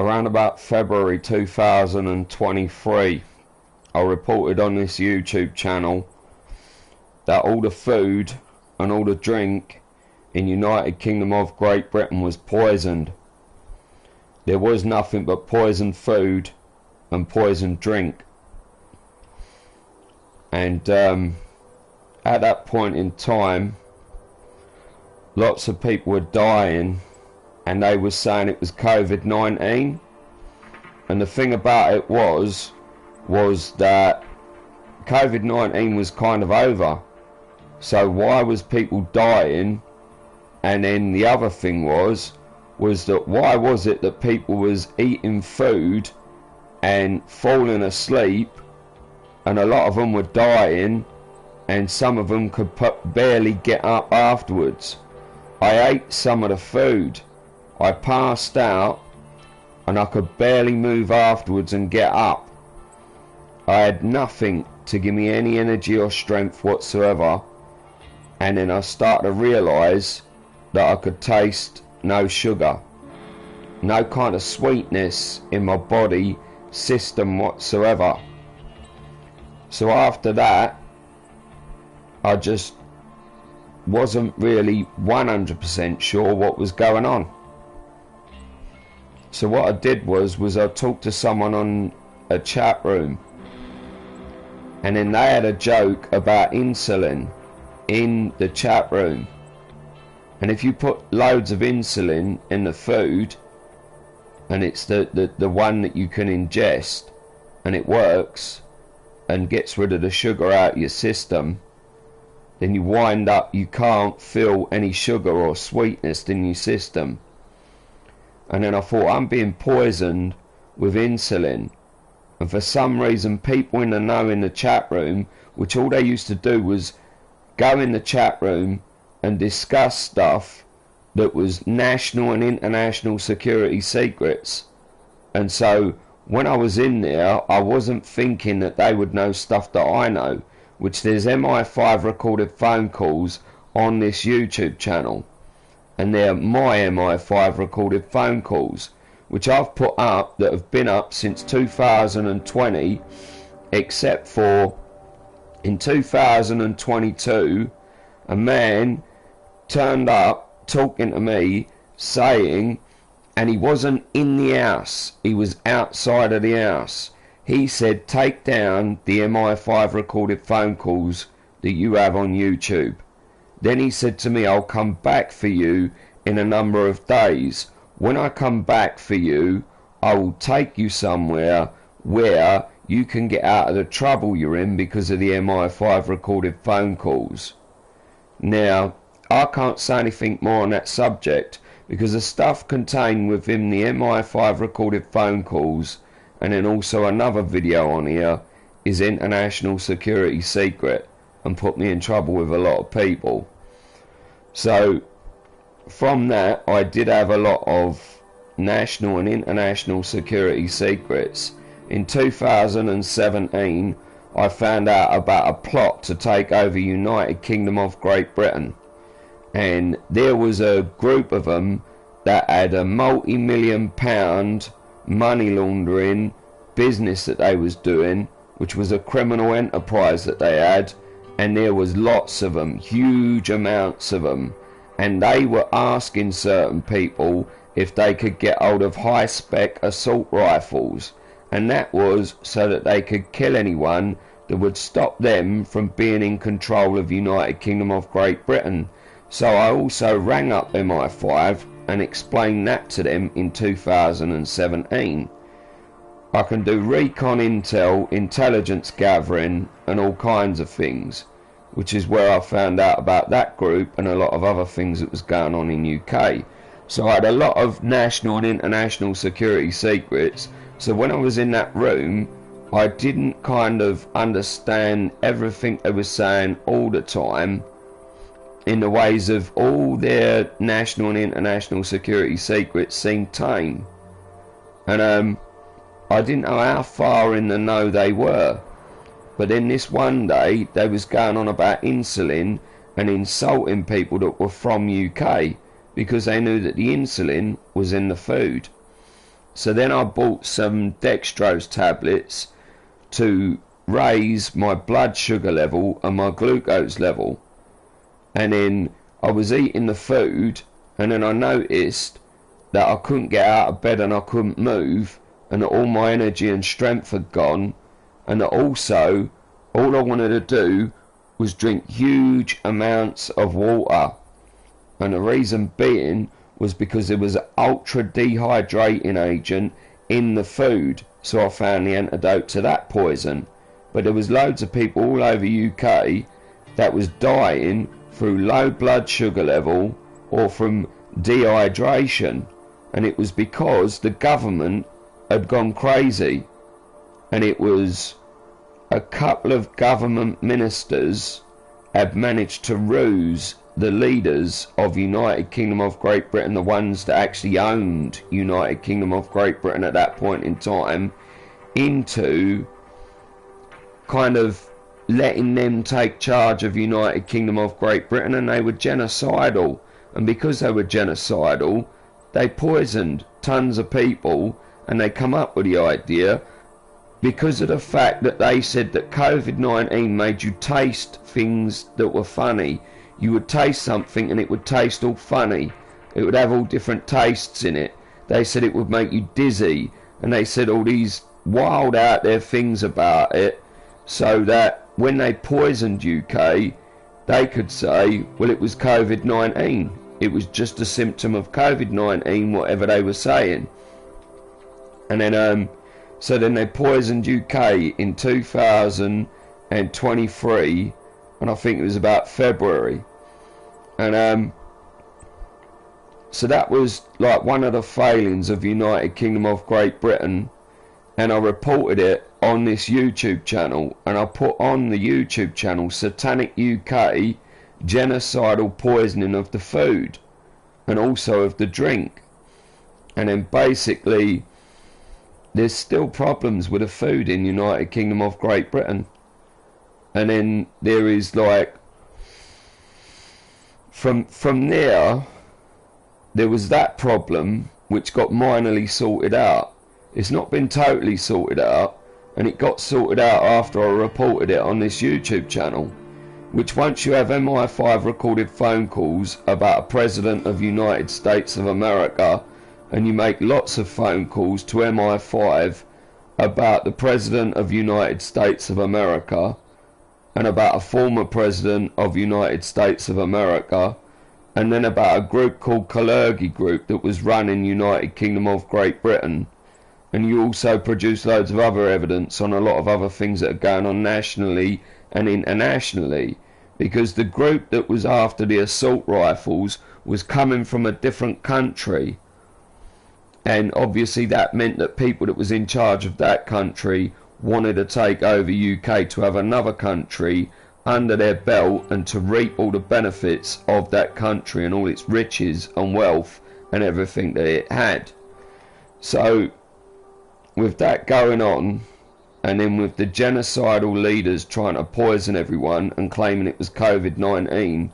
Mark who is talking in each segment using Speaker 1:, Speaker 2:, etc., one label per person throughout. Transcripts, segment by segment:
Speaker 1: around about February 2023, I reported on this YouTube channel that all the food and all the drink in United Kingdom of Great Britain was poisoned. There was nothing but poisoned food and poisoned drink. And at that point in time, lots of people were dying, and they were saying it was COVID-19. And the thing about it was that COVID-19 was kind of over. So why was people dying? And then the other thing was that why was it that people was eating food and falling asleep, and a lot of them were dying, and some of them could barely get up afterwards? I ate some of the food, I passed out, and I could barely move afterwards and get up. I had nothing to give me any energy or strength whatsoever. And then I started to realise that I could taste no sugar, no kind of sweetness in my body system whatsoever. So after that, I just wasn't really 100% sure what was going on. So what I did was I talked to someone on a chat room, and then they had a joke about insulin in the chat room. And if you put loads of insulin in the food, and it's the one that you can ingest, and it works and gets rid of the sugar out of your system, then you wind up, you can't feel any sugar or sweetness in your system. And then I thought, I'm being poisoned with insulin. And for some reason, people in the know in the chat room, which all they used to do was go in the chat room and discuss stuff that was national and international security secrets. And so when I was in there, I wasn't thinking that they would know stuff that I know, which there's MI5 recorded phone calls on this YouTube channel, and they're my MI5 recorded phone calls, which I've put up, that have been up since 2020, except for in 2022 a man turned up talking to me, saying, and he wasn't in the house, he was outside of the house. He said, take down the MI5 recorded phone calls that you have on YouTube. Then he said to me, I'll come back for you in a number of days. When I come back for you, I will take you somewhere where you can get out of the trouble you're in because of the MI5 recorded phone calls. Now, I can't say anything more on that subject, because the stuff contained within the MI5 recorded phone calls, and then also another video on here, is international security secret, and put me in trouble with a lot of people. So from that, I did have a lot of national and international security secrets. In 2017, I found out about a plot to take over United Kingdom of Great Britain, and there was a group of them that had a multi-million-pound money laundering business that they was doing, which was a criminal enterprise that they had, and there was lots of them, huge amounts of them, and they were asking certain people if they could get hold of high-spec assault rifles, and that was so that they could kill anyone that would stop them from being in control of United Kingdom of Great Britain. So I also rang up MI5 and explained that to them in 2017. I can do recon intel, intelligence gathering, and all kinds of things, which is where I found out about that group and a lot of other things that was going on in UK. So I had a lot of national and international security secrets. So when I was in that room, I didn't kind of understand everything they were saying all the time, in the ways of all their national and international security secrets seemed tame. And I didn't know how far in the know they were. But then this one day, they was going on about insulin and insulting people that were from UK, because they knew that the insulin was in the food. So then I bought some dextrose tablets to raise my blood sugar level and my glucose level. And then I was eating the food, and then I noticed that I couldn't get out of bed and I couldn't move, and that all my energy and strength had gone, and that also all I wanted to do was drink huge amounts of water. And the reason being was because there was an ultra dehydrating agent in the food, so I found the antidote to that poison. But there was loads of people all over UK that was dying through low blood sugar level or from dehydration, and it was because the government had gone crazy. And it was a couple of government ministers had managed to ruse the leaders of United Kingdom of Great Britain, the ones that actually owned United Kingdom of Great Britain at that point in time, into kind of letting them take charge of United Kingdom of Great Britain, and they were genocidal. And because they were genocidal, they poisoned tons of people, and they come up with the idea, because of the fact that they said that COVID-19 made you taste things that were funny. You would taste something and it would taste all funny. It would have all different tastes in it. They said it would make you dizzy, and they said all these wild out there things about it, so that when they poisoned UK, they could say, well, it was COVID-19. It was just a symptom of COVID-19, whatever they were saying. And then so then they poisoned UK in 2023, and I think it was about February. And so that was like one of the failings of United Kingdom of Great Britain, and I reported it on this YouTube channel, and I put on the YouTube channel Satanic UK genocidal poisoning of the food and also of the drink. And then basically there's still problems with the food in United Kingdom of Great Britain. And then there is like from there was that problem which got minorly sorted out. It's not been totally sorted out, and it got sorted out after I reported it on this YouTube channel, which once you have MI5 recorded phone calls about a president of United States of America, and you make lots of phone calls to MI5 about the President of United States of America and about a former President of United States of America, and then about a group called Kalergi Group that was run in United Kingdom of Great Britain, and you also produce loads of other evidence on a lot of other things that are going on nationally and internationally, because the group that was after the assault rifles was coming from a different country. And obviously that meant that people that was in charge of that country wanted to take over UK to have another country under their belt and to reap all the benefits of that country and all its riches and wealth and everything that it had. So with that going on, and then with the genocidal leaders trying to poison everyone and claiming it was COVID-19,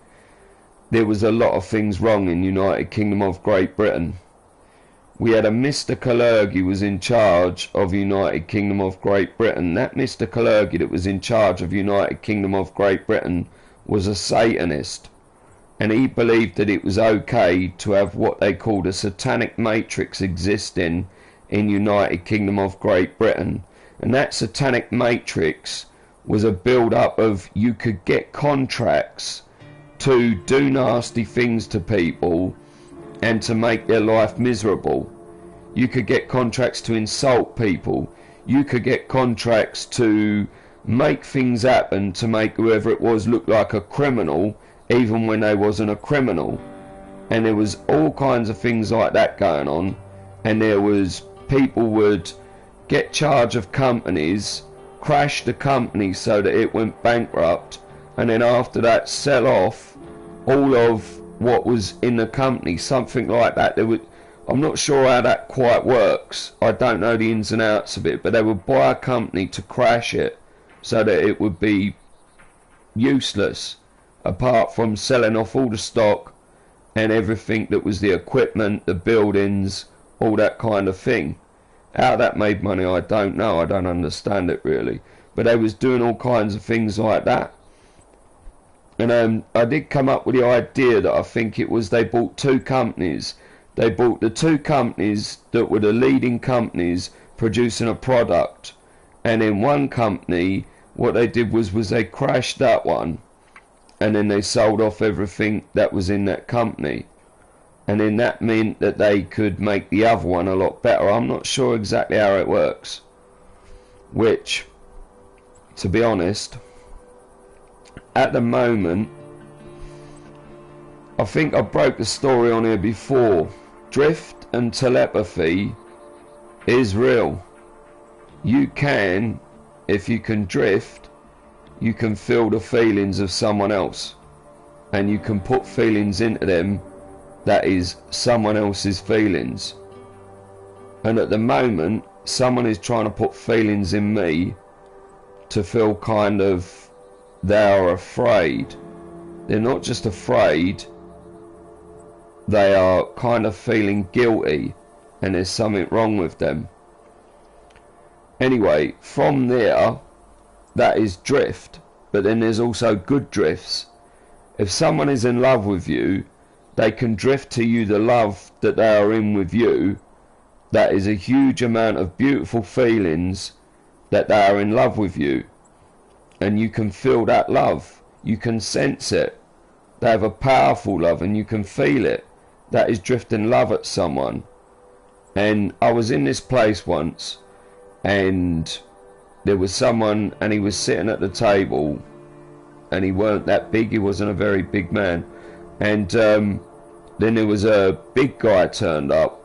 Speaker 1: there was a lot of things wrong in United Kingdom of Great Britain. We had a Mr. Kalergi was in charge of United Kingdom of Great Britain. That Mr. Kalergi that was in charge of United Kingdom of Great Britain was a Satanist, and he believed that it was okay to have what they called a satanic matrix existing in United Kingdom of Great Britain. And that satanic matrix was a build-up of, you could get contracts to do nasty things to people and to make their life miserable. You could get contracts to insult people. You could get contracts to make things happen to make whoever it was look like a criminal even when they wasn't a criminal. And there was all kinds of things like that going on. And there was people would get charge of companies, crash the company so that it went bankrupt, and then after that sell off all of what was in the company, something like that. I'm not sure how that quite works. I don't know the ins and outs of it, but they would buy a company to crash it so that it would be useless, apart from selling off all the stock and everything that was the equipment, the buildings, all that kind of thing. How that made money, I don't know. I don't understand it really. But they was doing all kinds of things like that. And I did come up with the idea that I think it was they bought two companies. They bought the two companies that were the leading companies producing a product. And in one company, what they did was they crashed that one. And then they sold off everything that was in that company. And then that meant that they could make the other one a lot better. I'm not sure exactly how it works. Which, to be honest, at the moment, I think I broke the story on here before. Drift and telepathy is real. You can, if you can drift, you can feel the feelings of someone else. And you can put feelings into them that is someone else's feelings. And at the moment, someone is trying to put feelings in me to feel kind of they are afraid. They're not just afraid, they are kind of feeling guilty and there's something wrong with them. Anyway, from there, that is drift. But then there's also good drifts. If someone is in love with you, they can drift to you the love that they are in with you. That is a huge amount of beautiful feelings that they are in love with you. And you can feel that love. You can sense it. They have a powerful love and you can feel it. That is drifting love at someone. And I was in this place once and there was someone and he was sitting at the table and he weren't that big. He wasn't a very big man. And then there was a big guy turned up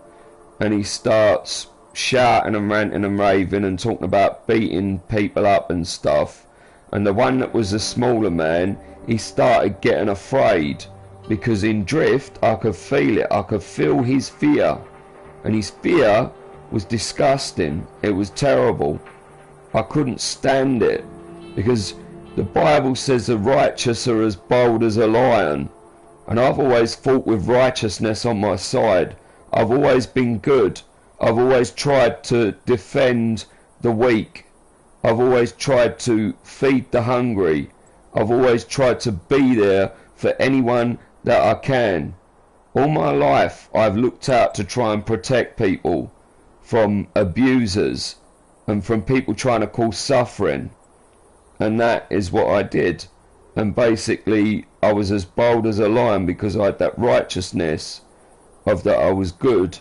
Speaker 1: and he starts shouting and ranting and raving and talking about beating people up and stuff. And the one that was the smaller man, he started getting afraid because in drift I could feel it. I could feel his fear, and his fear was disgusting. It was terrible. I couldn't stand it because the Bible says the righteous are as bold as a lion. And I've always fought with righteousness on my side. I've always been good. I've always tried to defend the weak. I've always tried to feed the hungry. I've always tried to be there for anyone that I can. All my life I've looked out to try and protect people from abusers and from people trying to cause suffering. And that is what I did. And basically I was as bold as a lion because I had that righteousness of that I was good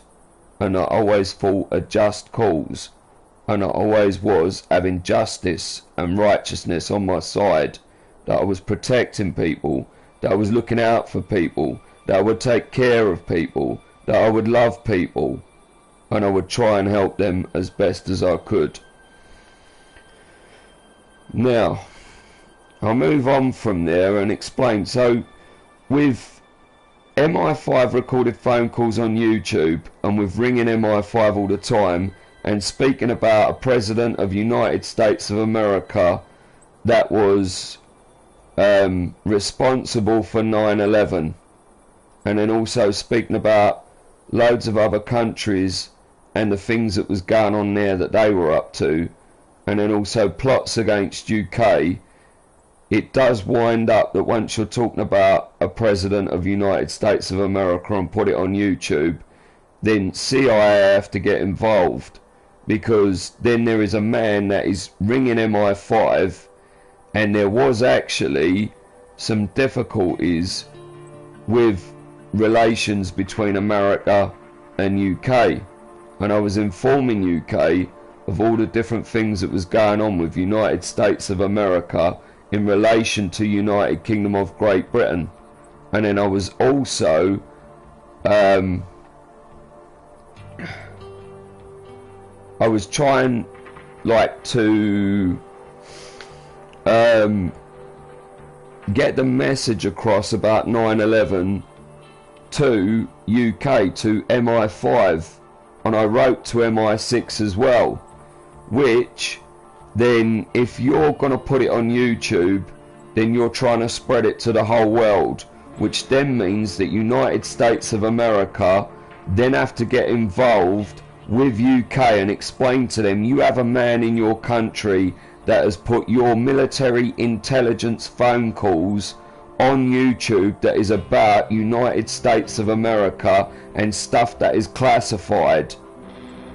Speaker 1: and I always fought a just cause and I always was having justice and righteousness on my side, that I was protecting people, that I was looking out for people, that I would take care of people, that I would love people and I would try and help them as best as I could. Now I'll move on from there and explain. So with MI5 recorded phone calls on YouTube and with ringing MI5 all the time and speaking about a president of United States of America that was responsible for 9/11, and then also speaking about loads of other countries and the things that was going on there that they were up to, and then also plots against UK. It does wind up that once you're talking about a president of United States of America and put it on YouTube, then CIA have to get involved, because then there is a man that is ringing MI5 and there was actually some difficulties with relations between America and UK, and I was informing UK of all the different things that was going on with United States of America in relation to United Kingdom of Great Britain. And then I was also I was trying like to get the message across about 9/11 to UK, to MI5, and I wrote to MI6 as well, which then if you're going to put it on YouTube, then you're trying to spread it to the whole world, which then means that United States of America then have to get involved with UK and explain to them, you have a man in your country that has put your military intelligence phone calls on YouTube that is about United States of America and stuff that is classified.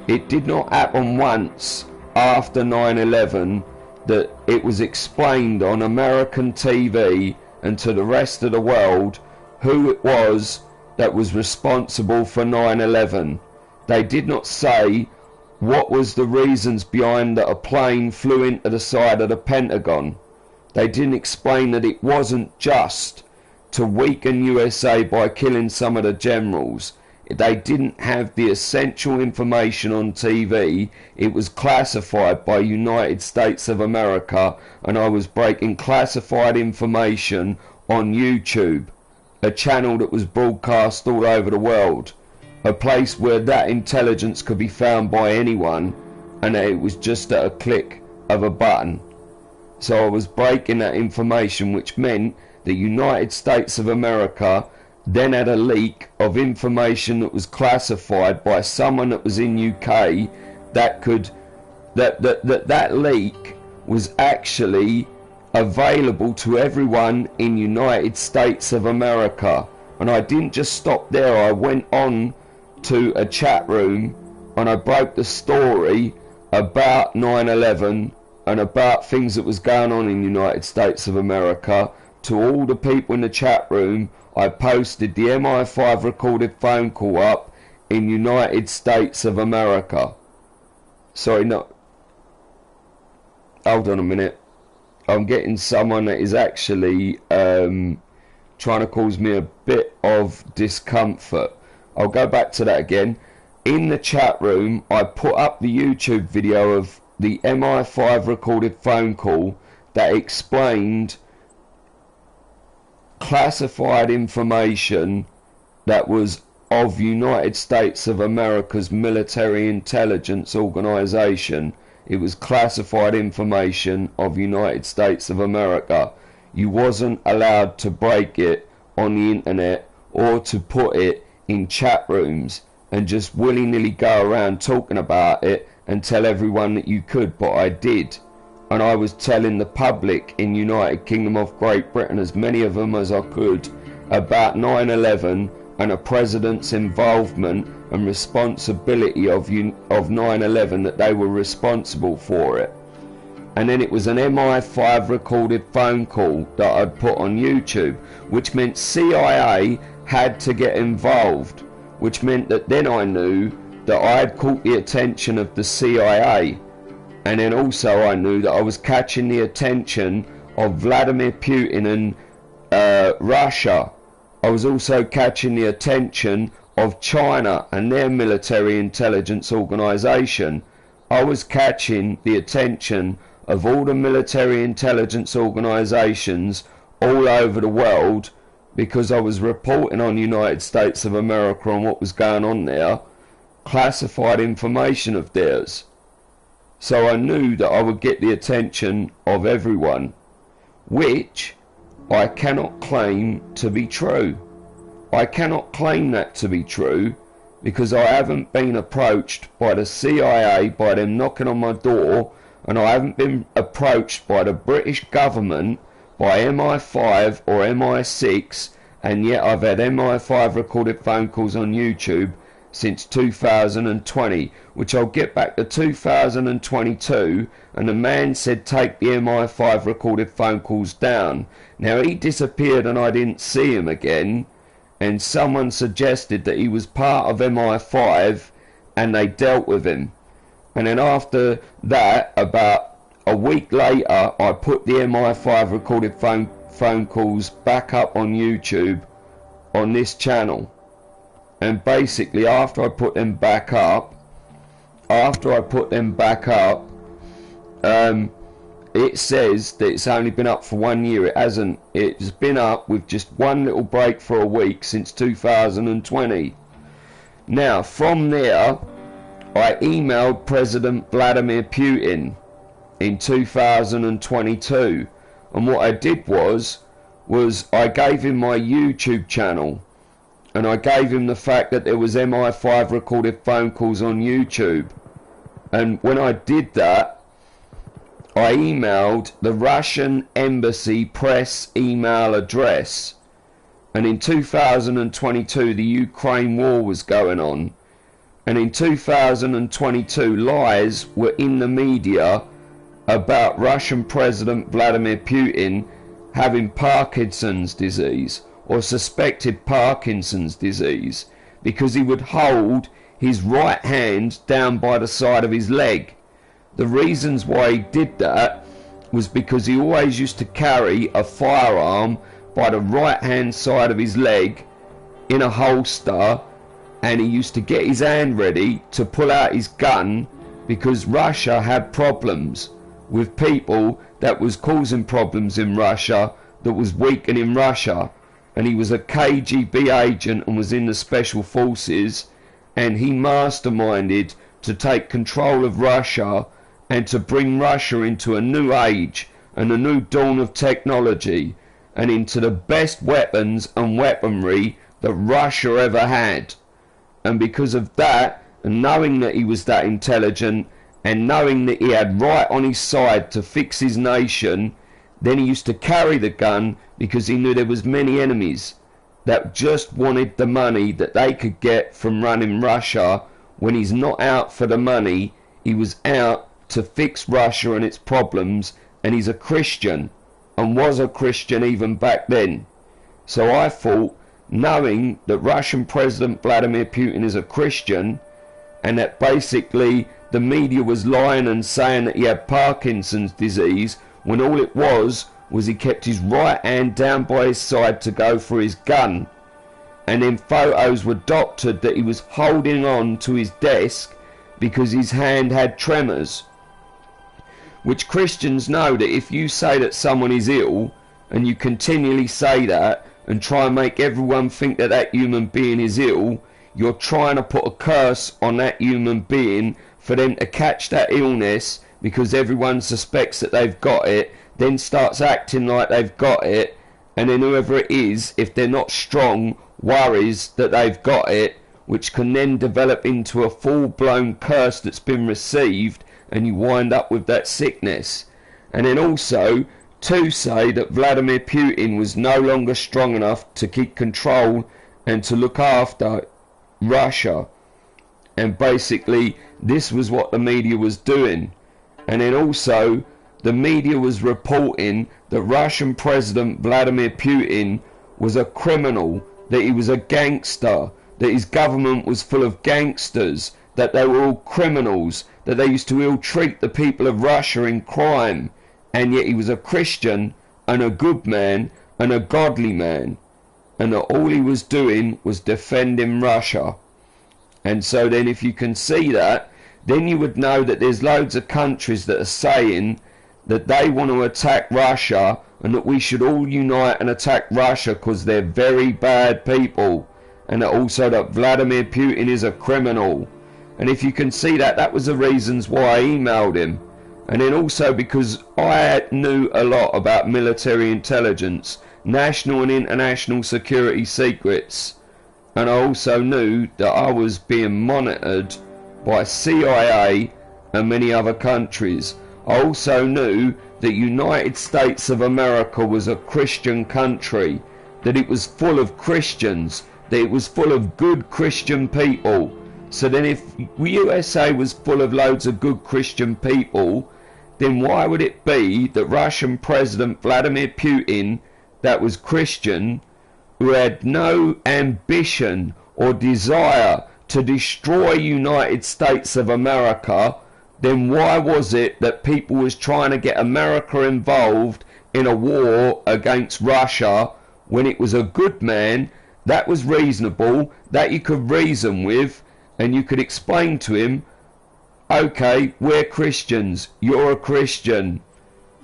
Speaker 1: It did not happen once after 9/11 that it was explained on American TV and to the rest of the world who it was that was responsible for 9/11. They did not say what was the reasons behind that a plane flew into the side of the Pentagon. They didn't explain that it wasn't just to weaken USA by killing some of the generals. They didn't have the essential information on TV. It was classified by United States of America, and I was breaking classified information on YouTube, a channel that was broadcast all over the world, a place where that intelligence could be found by anyone, and it was just at a click of a button. So I was breaking that information, which meant the United States of America then had a leak of information that was classified by someone that was in UK that could that leak was actually available to everyone in United States of America. And I didn't just stop there, I went on to a chat room and I broke the story about 9/11 and about things that was going on in United States of America to all the people in the chat room. I posted the MI5 recorded phone call up in United States of America. Sorry, no. Hold on a minute. I'm getting someone that is actually trying to cause me a bit of discomfort. I'll go back to that again. In the chat room, I put up the YouTube video of the MI5 recorded phone call that explained classified information that was of United States of America's military intelligence organization. It was classified information of United States of America. You wasn't allowed to break it on the internet or to put it in chat rooms and just willy-nilly go around talking about it and tell everyone that you could, but I did. And I was telling the public in United Kingdom of Great Britain, as many of them as I could, about 9/11 and a president's involvement and responsibility of 9/11, that they were responsible for it. And then it was an MI5 recorded phone call that I'd put on YouTube, which meant CIA had to get involved, which meant that then I knew that I had caught the attention of the CIA. And then also I knew that I was catching the attention of Vladimir Putin and Russia. I was also catching the attention of China and their military intelligence organization. I was catching the attention of all the military intelligence organizations all over the world because I was reporting on United States of America and what was going on there, classified information of theirs. So I knew that I would get the attention of everyone, which I cannot claim to be true. I cannot claim that to be true because I haven't been approached by the CIA, by them knocking on my door, and I haven't been approached by the British government, by MI5 or MI6, and yet I've had MI5 recorded phone calls on YouTube since 2020, which I'll get back to 2022, and the man said take the MI5 recorded phone calls down. Now he disappeared and I didn't see him again, and someone suggested that he was part of MI5 and they dealt with him. And then after that, about a week later, I put the MI5 recorded phone calls back up on YouTube on this channel. And basically after I put them back up, it says that it's only been up for 1 year. It hasn't. It's been up with just one little break for a week since 2020. Now from there, I emailed President Vladimir Putin in 2022, and what I did was I gave him my YouTube channel, and I gave him the fact that there was MI5 recorded phone calls on YouTube. And when I did that, I emailed the Russian embassy press email address. And in 2022, the Ukraine war was going on. And in 2022, lies were in the media about Russian President Vladimir Putin having Parkinson's disease, or suspected Parkinson's disease, because he would hold his right hand down by the side of his leg. The reasons why he did that was because he always used to carry a firearm by the right hand side of his leg in a holster, and he used to get his hand ready to pull out his gun because Russia had problems with people that was causing problems in Russia, that was weakening Russia. And he was a KGB agent and was in the special forces, and he masterminded to take control of Russia and to bring Russia into a new age and a new dawn of technology and into the best weapons and weaponry that Russia ever had. And because of that, and knowing that he was that intelligent and knowing that he had right on his side to fix his nation, then he used to carry the gun because he knew there was many enemies that just wanted the money that they could get from running Russia. When he's not out for the money, he was out to fix Russia and its problems, and he's a Christian and was a Christian even back then. So I thought, knowing that Russian President Vladimir Putin is a Christian, and that basically the media was lying and saying that he had Parkinson's disease, when all it was he kept his right hand down by his side to go for his gun, and then photos were doctored that he was holding on to his desk because his hand had tremors. Which Christians know that if you say that someone is ill, and you continually say that and try and make everyone think that that human being is ill, you're trying to put a curse on that human being for them to catch that illness, because everyone suspects that they've got it, then starts acting like they've got it, and then whoever it is, if they're not strong, worries that they've got it, which can then develop into a full-blown curse that's been received, and you wind up with that sickness. And then also to say that Vladimir Putin was no longer strong enough to keep control and to look after Russia, and basically this was what the media was doing. And then also the media was reporting that Russian President Vladimir Putin was a criminal, that he was a gangster, that his government was full of gangsters, that they were all criminals, that they used to ill-treat the people of Russia in crime, and yet he was a Christian and a good man and a godly man, and that all he was doing was defending Russia. And so then if you can see that, then you would know that there's loads of countries that are saying that they want to attack Russia, and that we should all unite and attack Russia because they're very bad people, and that also that Vladimir Putin is a criminal. And if you can see that, that was the reasons why I emailed him. And then also because I knew a lot about military intelligence, national and international security secrets, and I also knew that I was being monitored by CIA and many other countries. I also knew that United States of America was a Christian country, that it was full of Christians, that it was full of good Christian people. So then if USA was full of loads of good Christian people, then why would it be that Russian President Vladimir Putin, that was Christian, who had no ambition or desire to destroy United States of America, then why was it that people was trying to get America involved in a war against Russia when it was a good man that was reasonable, that you could reason with, and you could explain to him, okay, we're Christians, you're a Christian,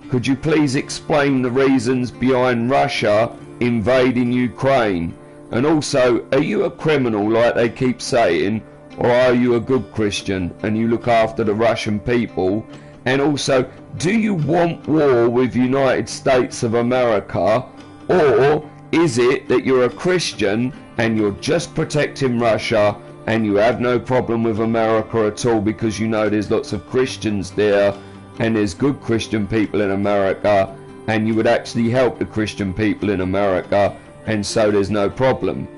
Speaker 1: could you please explain the reasons behind Russia invading Ukraine? And also, are you a criminal like they keep saying, or are you a good Christian and you look after the Russian people? And also, do you want war with United States of America, or is it that you're a Christian and you're just protecting Russia, and you have no problem with America at all because you know there's lots of Christians there and there's good Christian people in America, and you would actually help the Christian people in America, and so there's no problem.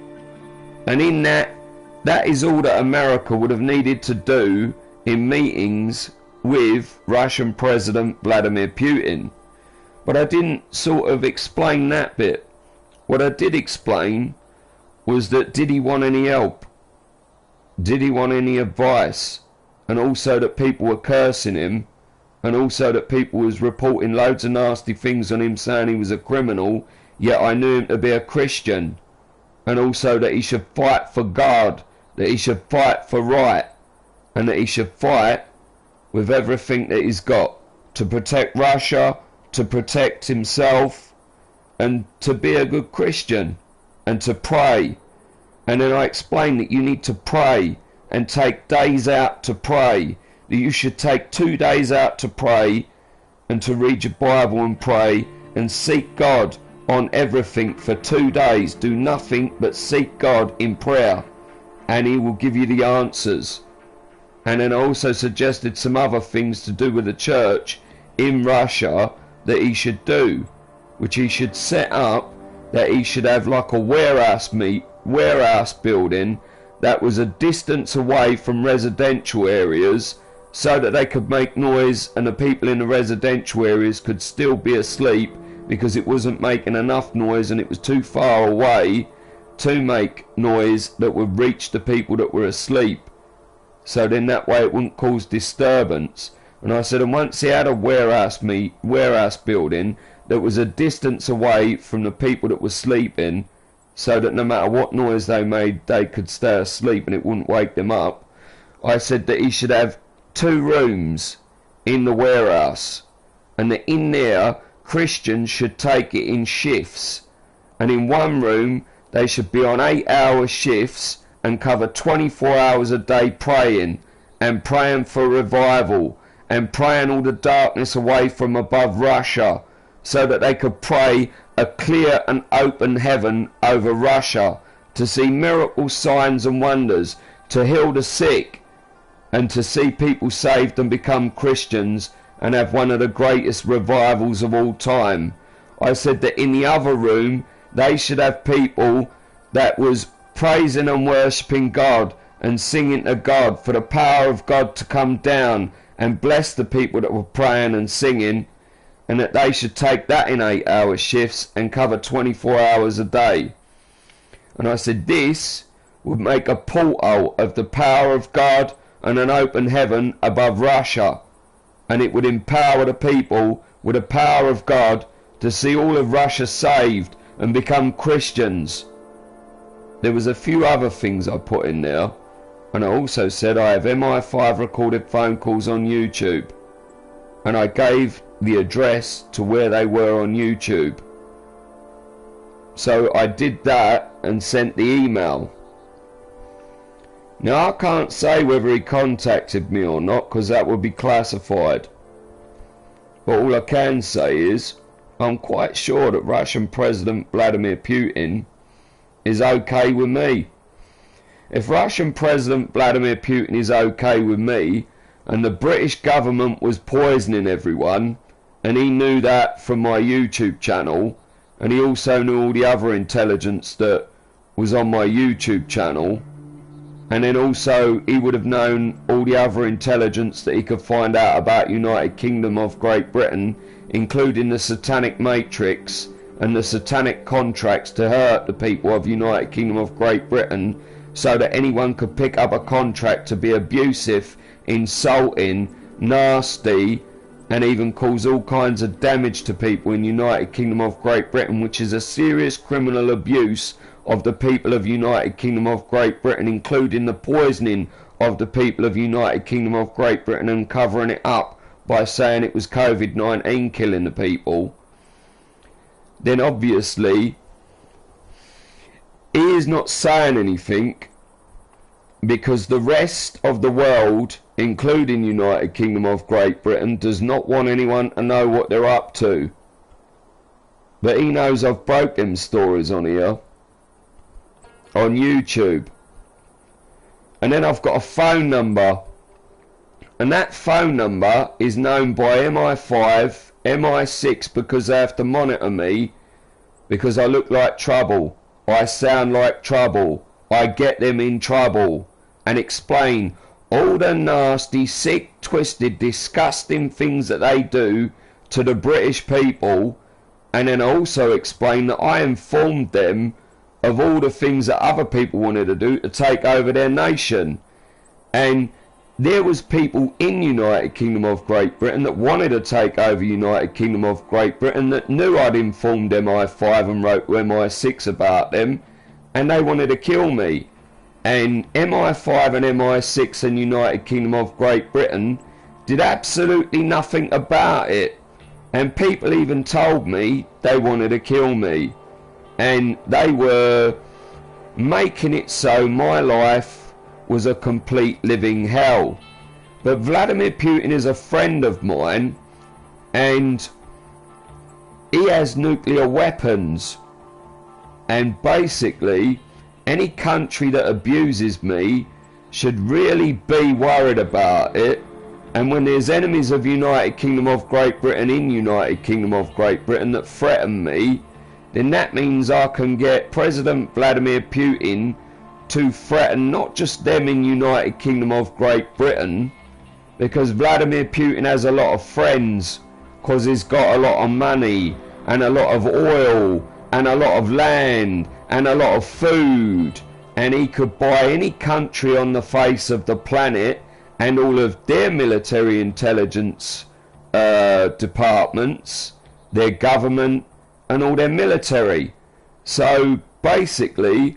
Speaker 1: And in that is all that America would have needed to do in meetings with Russian President Vladimir Putin. But I didn't sort of explain that bit. What I did explain was that, did he want any help? Did he want any advice? And also that people were cursing him, and also that people was reporting loads of nasty things on him, saying he was a criminal, yet I knew him to be a Christian. And also that he should fight for God, that he should fight for right, and that he should fight with everything that he's got to protect Russia, to protect himself, and to be a good Christian, and to pray. And then I explained that you need to pray and take days out to pray, that you should take 2 days out to pray and to read your Bible and pray and seek God on everything for 2 days. Do nothing but seek God in prayer, and he will give you the answers. And then I also suggested some other things to do with the church in Russia that he should do, which he should set up, that he should have like a warehouse building that was a distance away from residential areas, so that they could make noise and the people in the residential areas could still be asleep because it wasn't making enough noise and it was too far away to make noise that would reach the people that were asleep. So then that way it wouldn't cause disturbance. And I said, and once he had a warehouse building that was a distance away from the people that were sleeping, so that no matter what noise they made, they could stay asleep and it wouldn't wake them up, I said that he should have 2 rooms in the warehouse, and that in there Christians should take it in shifts, and in one room they should be on 8-hour shifts and cover 24 hours a day praying, and praying for revival, and praying all the darkness away from above Russia, so that they could pray a clear and open heaven over Russia, to see miracles, signs and wonders, to heal the sick, and to see people saved and become Christians and have one of the greatest revivals of all time. I said that in the other room they should have people that was praising and worshipping God and singing to God for the power of God to come down and bless the people that were praying and singing, and that they should take that in 8-hour shifts and cover 24 hours a day. And I said this would make a portal of the power of God and an open heaven above Russia, and it would empower the people with the power of God to see all of Russia saved and become Christians. There was a few other things I put in there, and I also said I have MI5 recorded phone calls on YouTube, and I gave the address to where they were on YouTube. So I did that and sent the email. Now I can't say whether he contacted me or not, because that would be classified. But all I can say is I'm quite sure that Russian President Vladimir Putin is okay with me. If Russian President Vladimir Putin is okay with me, and the British government was poisoning everyone, and he knew that from my YouTube channel, and he also knew all the other intelligence that was on my YouTube channel, and then also he would have known all the other intelligence that he could find out about United Kingdom of Great Britain, including the satanic matrix and the satanic contracts to hurt the people of United Kingdom of Great Britain, so that anyone could pick up a contract to be abusive, insulting, nasty, and even cause all kinds of damage to people in United Kingdom of Great Britain, which is a serious criminal abuse of the people of United Kingdom of Great Britain, including the poisoning of the people of United Kingdom of Great Britain and covering it up by saying it was COVID-19 killing the people. Then obviously he is not saying anything because the rest of the world, including United Kingdom of Great Britain, does not want anyone to know what they're up to. But he knows I've broke them stories on here. on YouTube. And then I've got a phone number, and that phone number is known by MI5, MI6, because they have to monitor me, because I look like trouble, I sound like trouble, I get them in trouble, and explain all the nasty, sick, twisted, disgusting things that they do to the British people. And then also explain that I informed them of all the things that other people wanted to do to take over their nation. And there was people in United Kingdom of Great Britain that wanted to take over United Kingdom of Great Britain, that knew I'd informed MI5 and wrote to MI6 about them, and they wanted to kill me. And MI5 and MI6 and United Kingdom of Great Britain did absolutely nothing about it. And people even told me they wanted to kill me. And they were making it so my life was a complete living hell. But Vladimir Putin is a friend of mine, and he has nuclear weapons. And basically, any country that abuses me should really be worried about it. And when there's enemies of United Kingdom of Great Britain in United Kingdom of Great Britain that threaten me, then that means I can get President Vladimir Putin to threaten not just them in United Kingdom of Great Britain, because Vladimir Putin has a lot of friends, because he's got a lot of money and a lot of oil and a lot of land and a lot of food, and he could buy any country on the face of the planet and all of their military intelligence departments, their government, and all their military. So basically,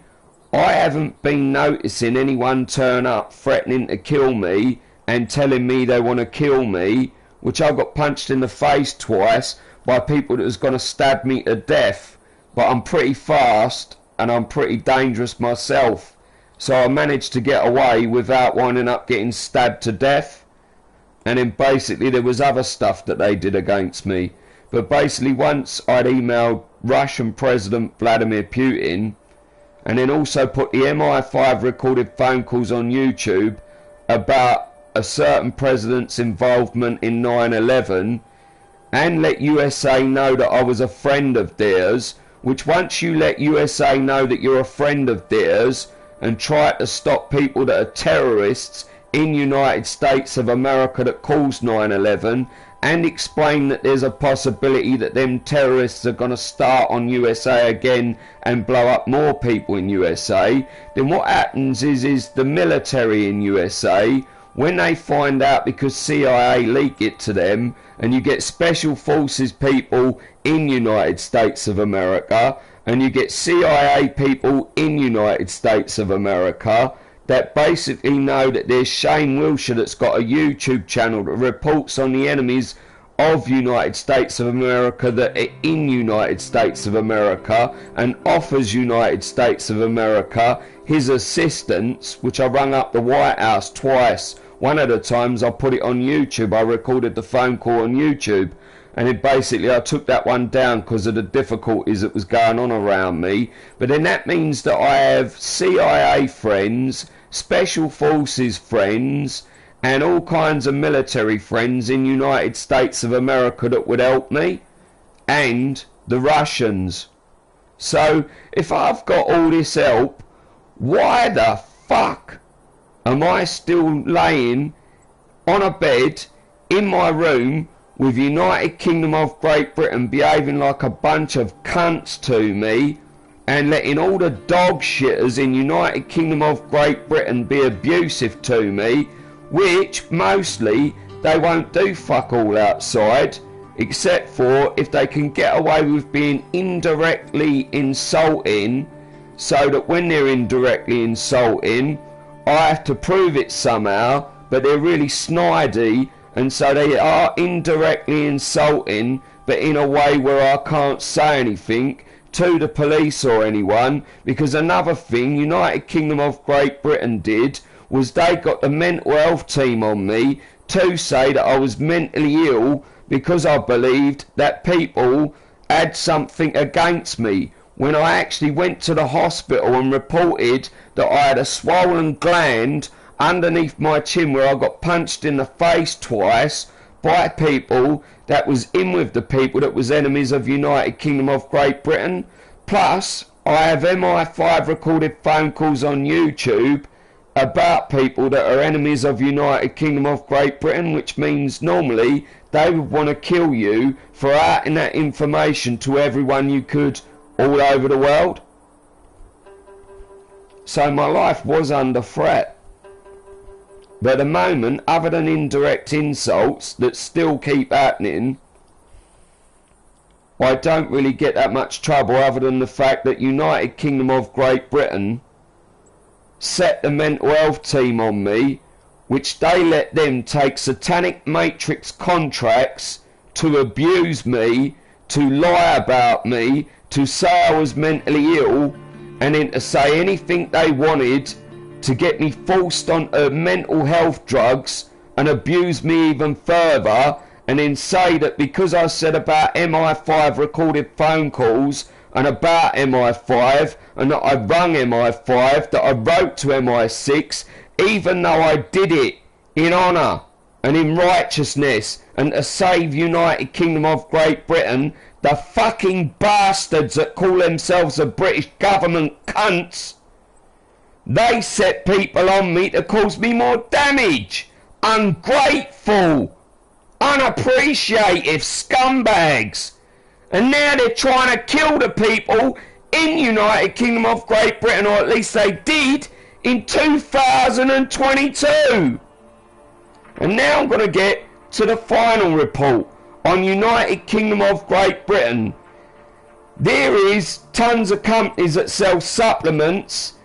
Speaker 1: I haven't been noticing anyone turn up threatening to kill me and telling me they want to kill me, which I got punched in the face twice by people that was going to stab me to death. But I'm pretty fast and I'm pretty dangerous myself. So I managed to get away without winding up getting stabbed to death. And then basically there was other stuff that they did against me. But basically once I'd emailed Russian President Vladimir Putin, and then also put the MI5 recorded phone calls on YouTube about a certain president's involvement in 9/11, and let USA know that I was a friend of theirs, which once you let USA know that you're a friend of theirs, and try to stop people that are terrorists in United States of America that caused 9/11, and explain that there's a possibility that them terrorists are going to start on USA again and blow up more people in USA, then what happens is the military in USA, when they find out, because CIA leak it to them, and you get special forces people in United States of America, and you get CIA people in United States of America that basically know that there's Shane Wilshire that's got a YouTube channel that reports on the enemies of United States of America that are in United States of America, and offers United States of America his assistance, which I rung up the White House twice. One of the times I put it on YouTube, I recorded the phone call on YouTube, and then basically I took that one down because of the difficulties that was going on around me. But then that means that I have CIA friends, special forces friends, and all kinds of military friends in United States of America that would help me, and the Russians. So if I've got all this help, why the fuck am I still laying on a bed in my room with United Kingdom of Great Britain behaving like a bunch of cunts to me, and letting all the dog shitters in United Kingdom of Great Britain be abusive to me, which mostly they won't do fuck all outside, except for if they can get away with being indirectly insulting, so that when they're indirectly insulting, I have to prove it somehow, but they're really snidey, and so they are indirectly insulting, but in a way where I can't say anything to the police or anyone. Because another thing United Kingdom of Great Britain did was they got the mental health team on me to say that I was mentally ill because I believed that people had something against me, when I actually went to the hospital and reported that I had a swollen gland underneath my chin where I got punched in the face twice by people that was in with the people that was enemies of United Kingdom of Great Britain. Plus, I have MI5 recorded phone calls on YouTube about people that are enemies of United Kingdom of Great Britain, which means normally they would want to kill you for outing that information to everyone you could all over the world. So my life was under threat. But at the moment, other than indirect insults that still keep happening, I don't really get that much trouble other than the fact that United Kingdom of Great Britain set the mental health team on me, which they let them take satanic matrix contracts to abuse me, to lie about me, to say I was mentally ill, and then to say anything they wanted to get me forced onto mental health drugs and abuse me even further, and then say that because I said about MI5 recorded phone calls and about MI5 and that I rung MI5, that I wrote to MI6, even though I did it in honour and in righteousness and to save United Kingdom of Great Britain. The fucking bastards that call themselves the British government cunts, they set people on me to cause me more damage. Ungrateful, unappreciative scumbags. And now they're trying to kill the people in United Kingdom of Great Britain, or at least they did in 2022. And now I'm going to get to the final report on United Kingdom of Great Britain. There is tons of companies that sell supplements,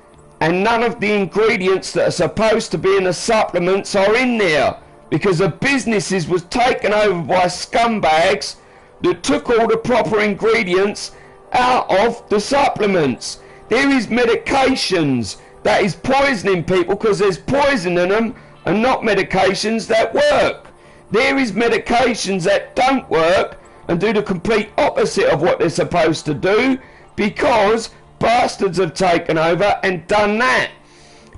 Speaker 1: and none of the ingredients that are supposed to be in the supplements are in there, because the businesses was taken over by scumbags that took all the proper ingredients out of the supplements. There is medications that is poisoning people because there's poison in them, and not medications that work. There is medications that don't work and do the complete opposite of what they're supposed to do, because bastards have taken over and done that.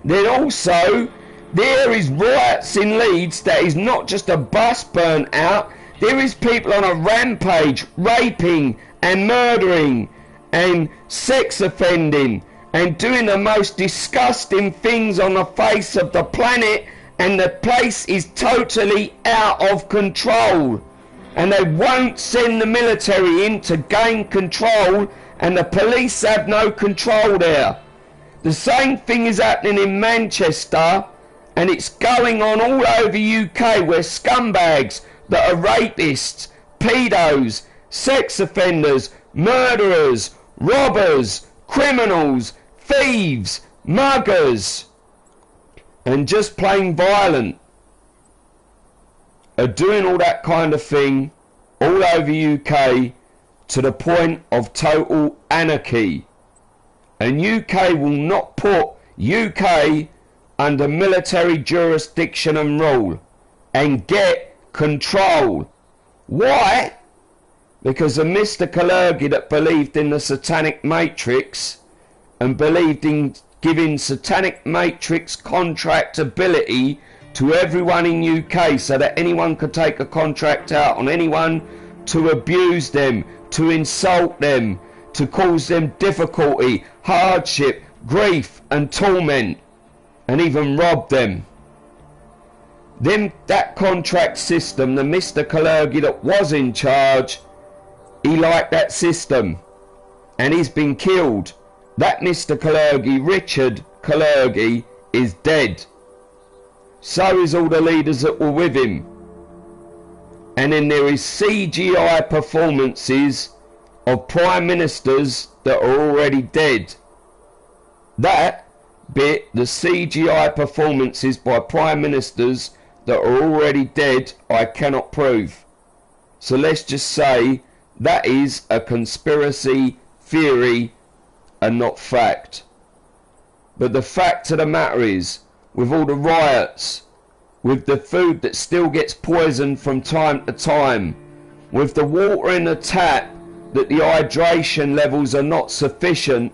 Speaker 1: Then also, there is riots in Leeds that is not just a bus burnt out. There is people on a rampage, raping and murdering and sex offending and doing the most disgusting things on the face of the planet, and the place is totally out of control. And they won't send the military in to gain control, and the police have no control there. The same thing is happening in Manchester, and it's going on all over UK, where scumbags that are rapists, pedos, sex offenders, murderers, robbers, criminals, thieves, muggers, and just plain violent are doing all that kind of thing all over UK, to the point of total anarchy. And UK will not put UK under military jurisdiction and rule and get control. Why? Because of Mr. Kalergi that believed in the satanic matrix and believed in giving satanic matrix contractability to everyone in UK, so that anyone could take a contract out on anyone to abuse them, to insult them, to cause them difficulty, hardship, grief and torment, and even rob them. Then that contract system, the Mr. Kalergi that was in charge, he liked that system and he's been killed. That Mr. Kalergi, Richard Kalergi, is dead. So is all the leaders that were with him. And then there is CGI performances of prime ministers that are already dead. That bit, the CGI performances by prime ministers that are already dead, I cannot prove. So let's just say that is a conspiracy theory and not fact. But the fact of the matter is, with all the riots, with the food that still gets poisoned from time to time, with the water in the tap that the hydration levels are not sufficient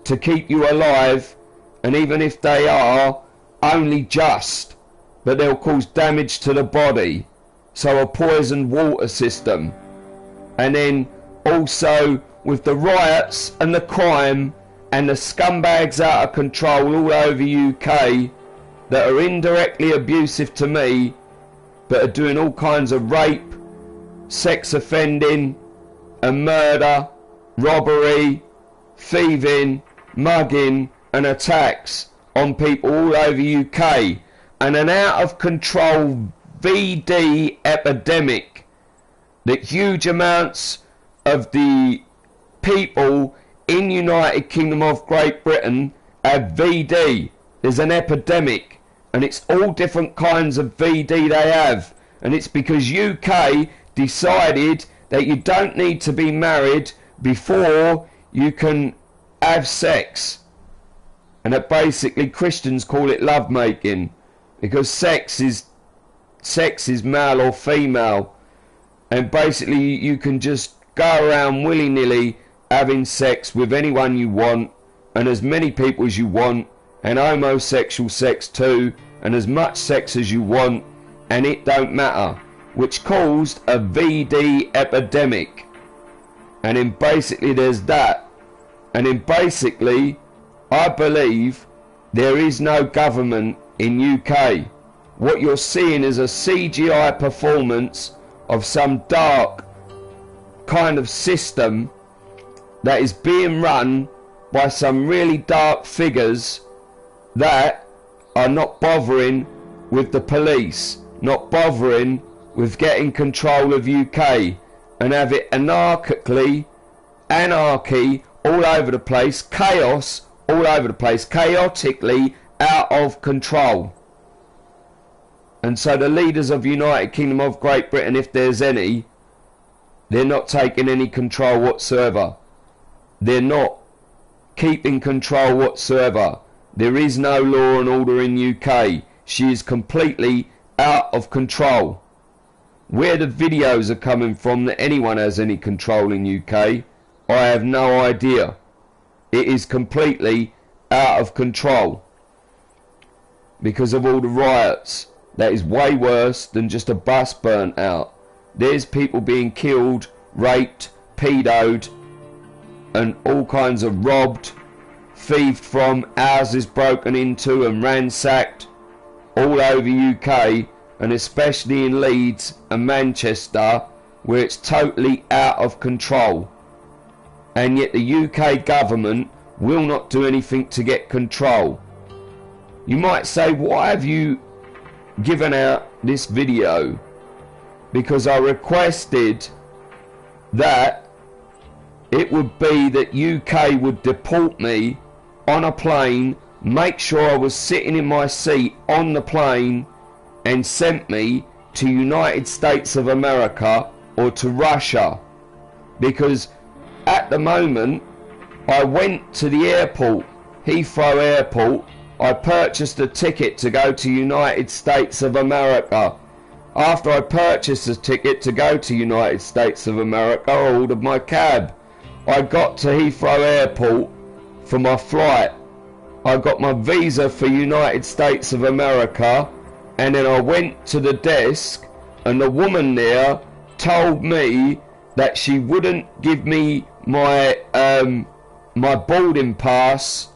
Speaker 1: to keep you alive, and even if they are, only just, but they'll cause damage to the body, so a poisoned water system. And then also with the riots and the crime and the scumbags out of control all over UK that are indirectly abusive to me, but are doing all kinds of rape, sex offending and murder, robbery, thieving, mugging and attacks on people all over UK, and an out of control VD epidemic that huge amounts of the people in United Kingdom of Great Britain have VD. There's an epidemic, and it's all different kinds of VD they have, and it's because UK decided that you don't need to be married before you can have sex, and that basically Christians call it lovemaking, because sex is male or female, and basically you can just go around willy-nilly having sex with anyone you want, and as many people as you want, and homosexual sex too, and as much sex as you want, and it don't matter, which caused a VD epidemic. And then basically there's that, and then basically I believe there is no government in UK. What you're seeing is a CGI performance of some dark kind of system that is being run by some really dark figures that are not bothering with the police, not bothering with getting control of UK, and have it anarchy all over the place, chaos all over the place, chaotically out of control. And so the leaders of United Kingdom of Great Britain, if there's any, they're not taking any control whatsoever. They're not keeping control whatsoever. There is no law and order in UK. She is completely out of control. Where the videos are coming from that anyone has any control in UK, I have no idea. It is completely out of control because of all the riots. That is way worse than just a bus burnt out. There's people being killed, raped, pedoed, and all kinds of robbed, thieved from, houses broken into and ransacked all over UK, and especially in Leeds and Manchester, where it's totally out of control. And yet the UK government will not do anything to get control. You might say, why have you given out this video? Because I requested that it would be that UK would deport me on a plane, make sure I was sitting in my seat on the plane, and sent me to United States of America or to Russia. Because at the moment I went to the airport, Heathrow Airport, I purchased a ticket to go to United States of America. After I purchased a ticket to go to United States of America, I ordered my cab. I got to Heathrow Airport for my flight. I got my visa for United States of America, and then I went to the desk, and the woman there told me that she wouldn't give me my my boarding pass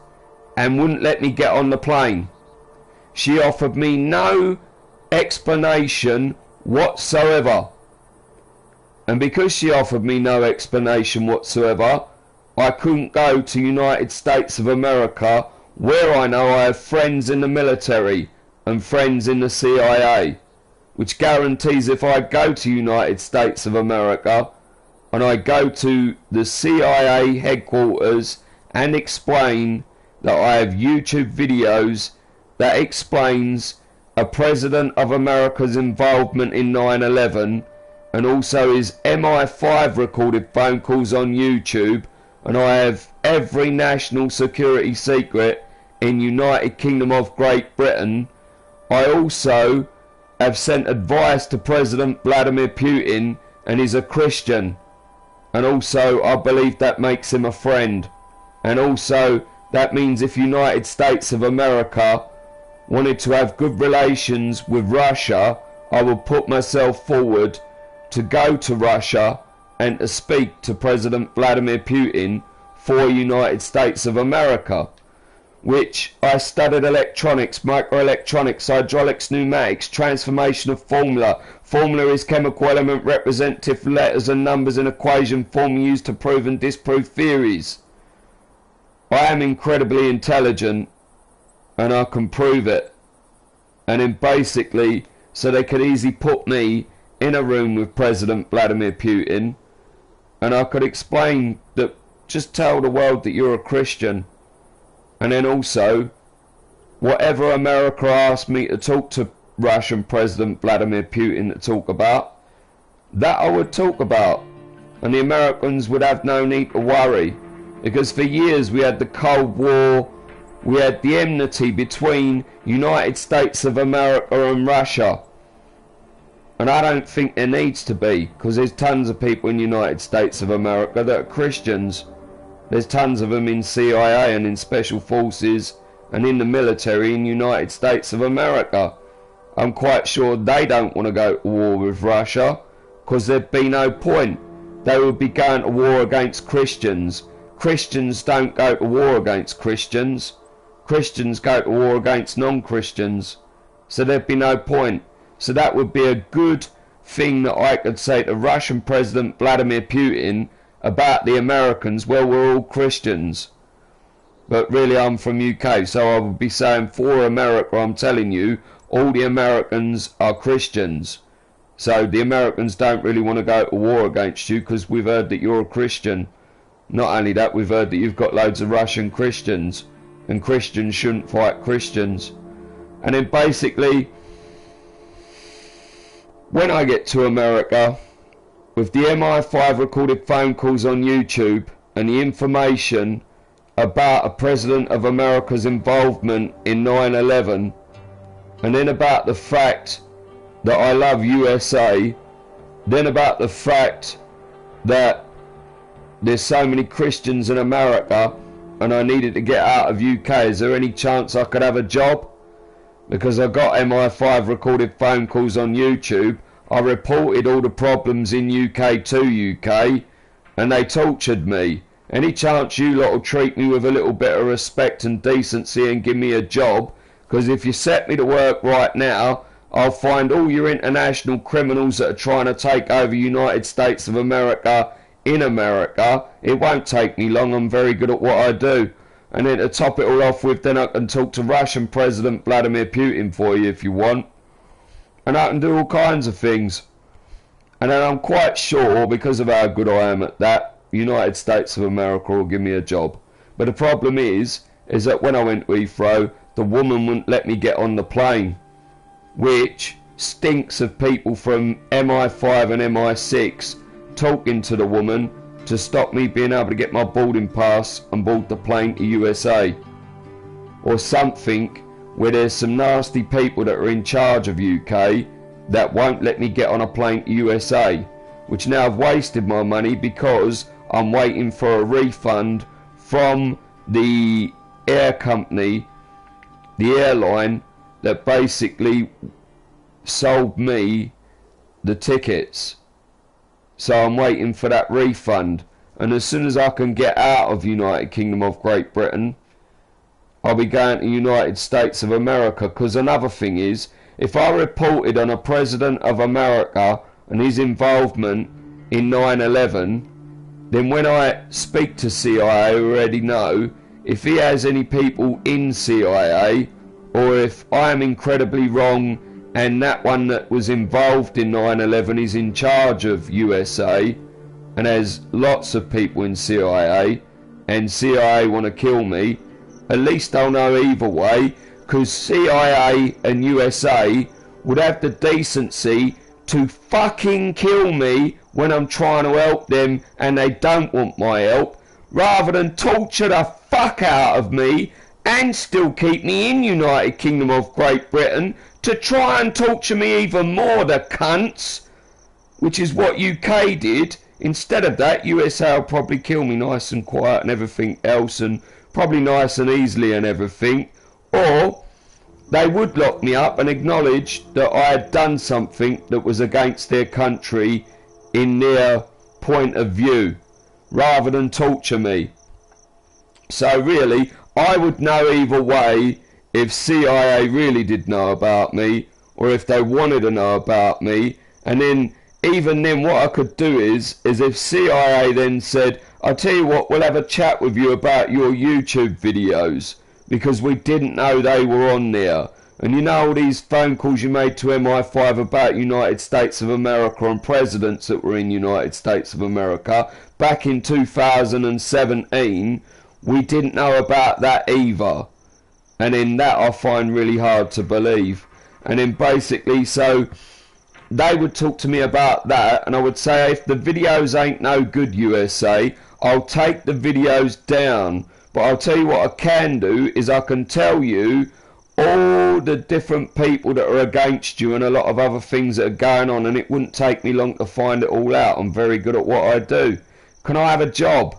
Speaker 1: and wouldn't let me get on the plane. She offered me no explanation whatsoever, and because she offered me no explanation whatsoever, I couldn't go to United States of America, where I know I have friends in the military and friends in the CIA, which guarantees if I go to United States of America and I go to the CIA headquarters and explain that I have YouTube videos that explains a President of America's involvement in 9/11, and also his MI5 recorded phone calls on YouTube, and I have every national security secret in United Kingdom of Great Britain. I also have sent advice to President Vladimir Putin, and he's a Christian, And also I believe that makes him a friend. And also that means if United States of America wanted to have good relations with Russia, I would put myself forward to go to Russia and to speak to President Vladimir Putin for United States of America, which I studied electronics, microelectronics, hydraulics, pneumatics, transformation of formula. Formula is chemical element representative letters and numbers in equation form used to prove and disprove theories. I am incredibly intelligent and I can prove it. And then basically, so they could easily put me in a room with President Vladimir Putin and I could explain that, just tell the world that you're a Christian. And then also, whatever America asked me to talk to Russian President Vladimir Putin to talk about, that I would talk about. And the Americans would have no need to worry. Because for years we had the Cold War, we had the enmity between United States of America and Russia. And I don't think there needs to be, because there's tons of people in the United States of America that are Christians. There's tons of them in CIA and in special forces and in the military in the United States of America. I'm quite sure they don't want to go to war with Russia, because there'd be no point. They would be going to war against Christians. Christians don't go to war against Christians. Christians go to war against non-Christians. So there'd be no point. So that would be a good thing that I could say to Russian President Vladimir Putin about the Americans. Well, we're all Christians. But really I'm from UK, so I would be saying for America, I'm telling you, all the Americans are Christians. So the Americans don't really want to go to war against you because we've heard that you're a Christian. Not only that, we've heard that you've got loads of Russian Christians, and Christians shouldn't fight Christians. And then basically, when I get to America, with the MI5 recorded phone calls on YouTube and the information about a President of America's involvement in 9/11, and then about the fact that I love USA, then about the fact that there's so many Christians in America and I needed to get out of UK, is there any chance I could have a job? Because I got MI5 recorded phone calls on YouTube. I reported all the problems in UK to UK and they tortured me. Any chance you lot will treat me with a little bit of respect and decency and give me a job? Because if you set me to work right now, I'll find all your international criminals that are trying to take over United States of America in America. It won't take me long, I'm very good at what I do. And then to top it all off with, then I can talk to Russian President Vladimir Putin for you if you want. And I can do all kinds of things. And then I'm quite sure, because of how good I am at that, United States of America will give me a job. But the problem is that when I went to Heathrow, the woman wouldn't let me get on the plane, which stinks of people from MI5 and MI6 talking to the woman to stop me being able to get my boarding pass and board the plane to USA. Or something where there's some nasty people that are in charge of UK that won't let me get on a plane to USA, which now I've wasted my money because I'm waiting for a refund from the air company, the airline that basically sold me the tickets. So I'm waiting for that refund, and as soon as I can get out of United Kingdom of Great Britain, I'll be going to United States of America. Because another thing is, if I reported on a President of America and his involvement in 9/11, then when I speak to CIA, I already know if he has any people in CIA, or if I am incredibly wrong and that one that was involved in 9/11 is in charge of USA and has lots of people in CIA, and CIA want to kill me, at least I'll know either way, because CIA and USA would have the decency to fucking kill me when I'm trying to help them and they don't want my help, rather than torture the fuck out of me and still keep me in United Kingdom of Great Britain to try and torture me even more, the cunts, which is what UK did. Instead of that, USA will probably kill me nice and quiet and everything else, and probably nice and easily and everything. Or they would lock me up and acknowledge that I had done something that was against their country in their point of view, rather than torture me. So really, I would know either way if CIA really did know about me, or if they wanted to know about me. And then, even then, what I could do is if CIA then said, I'll tell you what, we'll have a chat with you about your YouTube videos, because we didn't know they were on there. And you know all these phone calls you made to MI5 about United States of America and presidents that were in United States of America back in 2017, we didn't know about that either. And in that I find really hard to believe. And then basically, so they would talk to me about that, and I would say, if the videos ain't no good, USA, I'll take the videos down. But I'll tell you what I can do is I can tell you all the different people that are against you and a lot of other things that are going on, and it wouldn't take me long to find it all out. I'm very good at what I do. Can I have a job?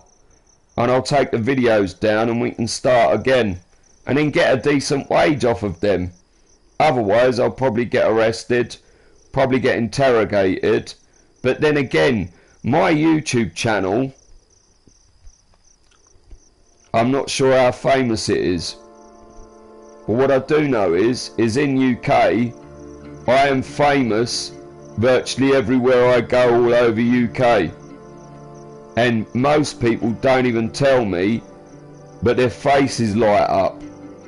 Speaker 1: And I'll take the videos down and we can start again, and then get a decent wage off of them. Otherwise I'll probably get arrested, probably get interrogated. But then again, my YouTube channel, I'm not sure how famous it is, but what I do know is in UK I am famous virtually everywhere I go all over UK, and most people don't even tell me, but their faces light up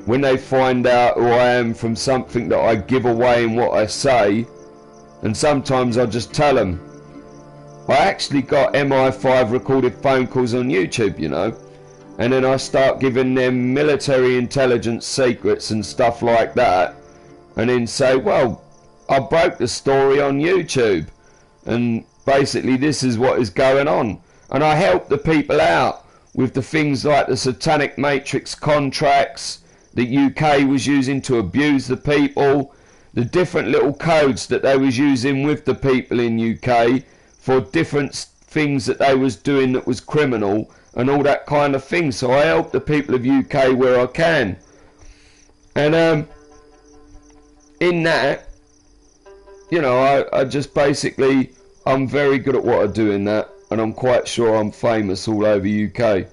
Speaker 1: when they find out who I am from something that I give away in what I say. And sometimes I just tell them. I actually got MI5 recorded phone calls on YouTube, you know, and then I start giving them military intelligence secrets and stuff like that, and then say, well, I broke the story on YouTube, and basically this is what is going on. And I help the people out with the things like the satanic matrix contracts that UK was using to abuse the people, the different little codes that they was using with the people in UK for different things that they was doing that was criminal, and all that kind of thing. So I help the people of UK where I can. And in that, you know, I just basically, I'm very good at what I do in that, and I'm quite sure I'm famous all over UK.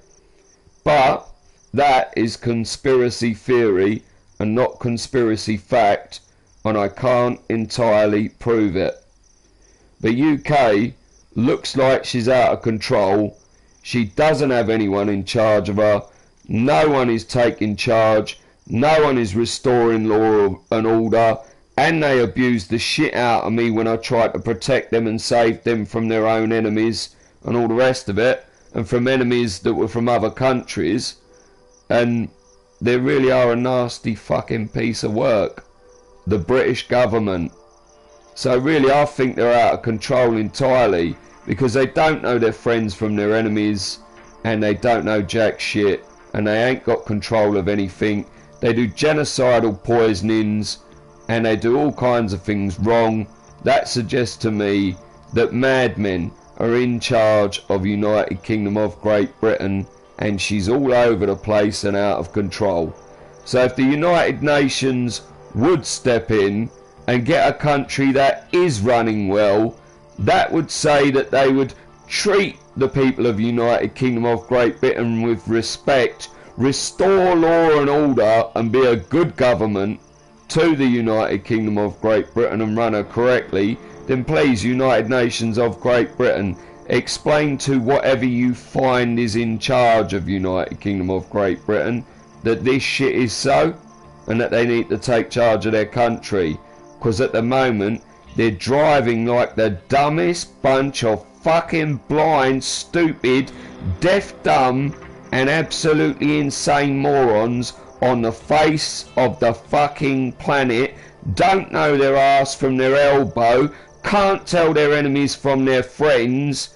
Speaker 1: But that is conspiracy theory and not conspiracy fact, and I can't entirely prove it. But UK looks like she's out of control. She doesn't have anyone in charge of her. No one is taking charge. No one is restoring law and order. And they abused the shit out of me when I tried to protect them and save them from their own enemies and all the rest of it, and from enemies that were from other countries. And they really are a nasty fucking piece of work, the British government. So really I think they're out of control entirely, because they don't know their friends from their enemies, and they don't know jack shit, and they ain't got control of anything. They do genocidal poisonings, and they do all kinds of things wrong. That suggests to me that madmen are in charge of United Kingdom of Great Britain, and she's all over the place and out of control. So if the United Nations would step in and get a country that is running well, that would say that they would treat the people of United Kingdom of Great Britain with respect, restore law and order, and be a good government to the United Kingdom of Great Britain and run her correctly. Then please, United Nations of Great Britain, explain to whatever you find is in charge of United Kingdom of Great Britain that this shit is so, and that they need to take charge of their country. Because at the moment they're driving like the dumbest bunch of fucking blind, stupid, deaf, dumb and absolutely insane morons on the face of the fucking planet. Don't know their ass from their elbow, can't tell their enemies from their friends,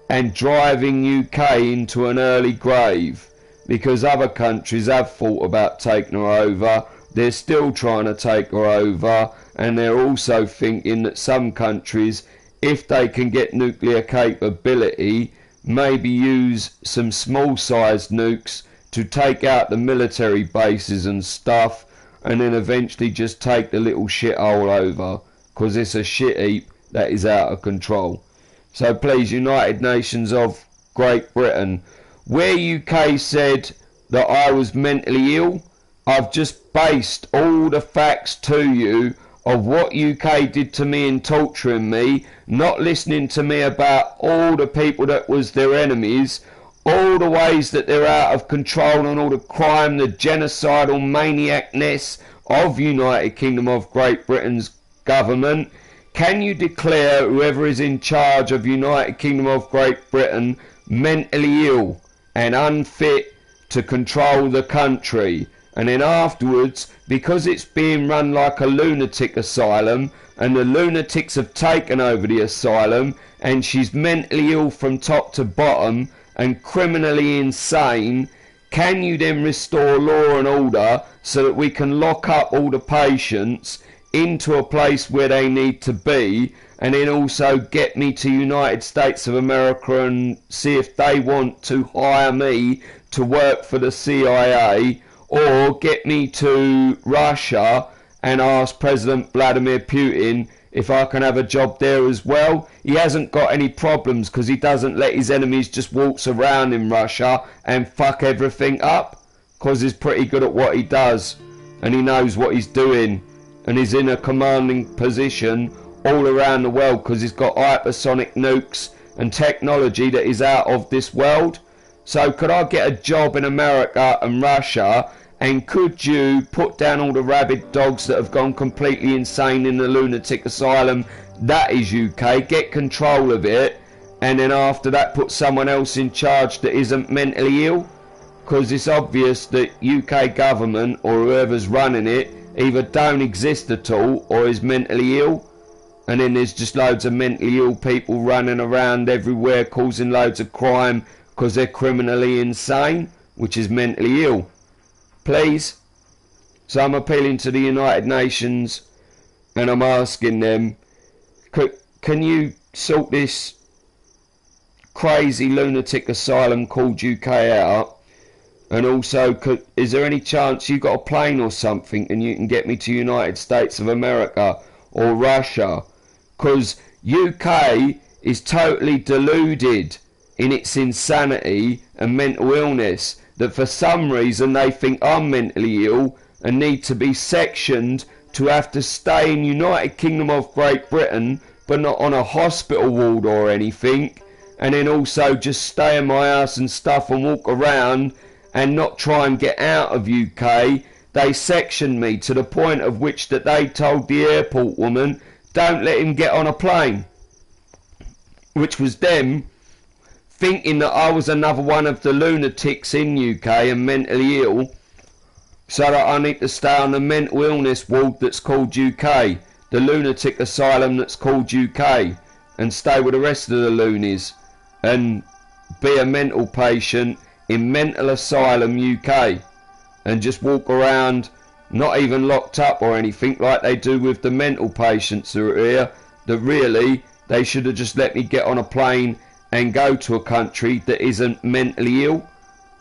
Speaker 1: and driving UK into an early grave, because other countries have thought about taking her over. They're still trying to take her over, and they're also thinking that some countries if they can get nuclear capability, maybe use some small-sized nukes to take out the military bases and stuff, and then eventually just take the little shithole over, because it's a shit heap that is out of control. So please, United Nations of Great Britain, where UK said that I was mentally ill, I've just based all the facts to you of what UK did to me in torturing me, not listening to me about all the people that was their enemies, all the ways that they're out of control and all the crime, the genocidal maniacness of United Kingdom of Great Britain's government. Can you declare whoever is in charge of United Kingdom of Great Britain mentally ill and unfit to control the country? And then afterwards, because it's being run like a lunatic asylum, and the lunatics have taken over the asylum, and she's mentally ill from top to bottom and criminally insane, can you then restore law and order so that we can lock up all the patients into a place where they need to be, and then also get me to United States of America and see if they want to hire me to work for the CIA, or get me to Russia and ask President Vladimir Putin if I can have a job there as well? He hasn't got any problems because he doesn't let his enemies just waltz around in Russia and fuck everything up, because he's pretty good at what he does and he knows what he's doing, and he's in a commanding position all around the world because he's got hypersonic nukes and technology that is out of this world. So could I get a job in America and Russia, and could you put down all the rabid dogs that have gone completely insane in the lunatic asylum that is UK, get control of it, and then after that put someone else in charge that isn't mentally ill? Because it's obvious that UK government or whoever's running it either don't exist at all or is mentally ill, and then there's just loads of mentally ill people running around everywhere causing loads of crime because they're criminally insane, which is mentally ill. Please. So I'm appealing to the United Nations and I'm asking them, can you sort this crazy lunatic asylum called UK out? And also, is there any chance you got a plane or something and you can get me to United States of America or Russia? Because UK is totally deluded in its insanity and mental illness, that for some reason they think I'm mentally ill and need to be sectioned to have to stay in United Kingdom of Great Britain but not on a hospital ward or anything, and then also just stay in my house and stuff and walk around and not try and get out of UK. They sectioned me to the point of which that they told the airport woman, don't let him get on a plane, which was them thinking that I was another one of the lunatics in UK and mentally ill, so that I need to stay on the mental illness ward that's called UK, the lunatic asylum that's called UK, and stay with the rest of the loonies and be a mental patient in mental asylum UK and just walk around not even locked up or anything like they do with the mental patients who are here, that really they should have just let me get on a plane and go to a country that isn't mentally ill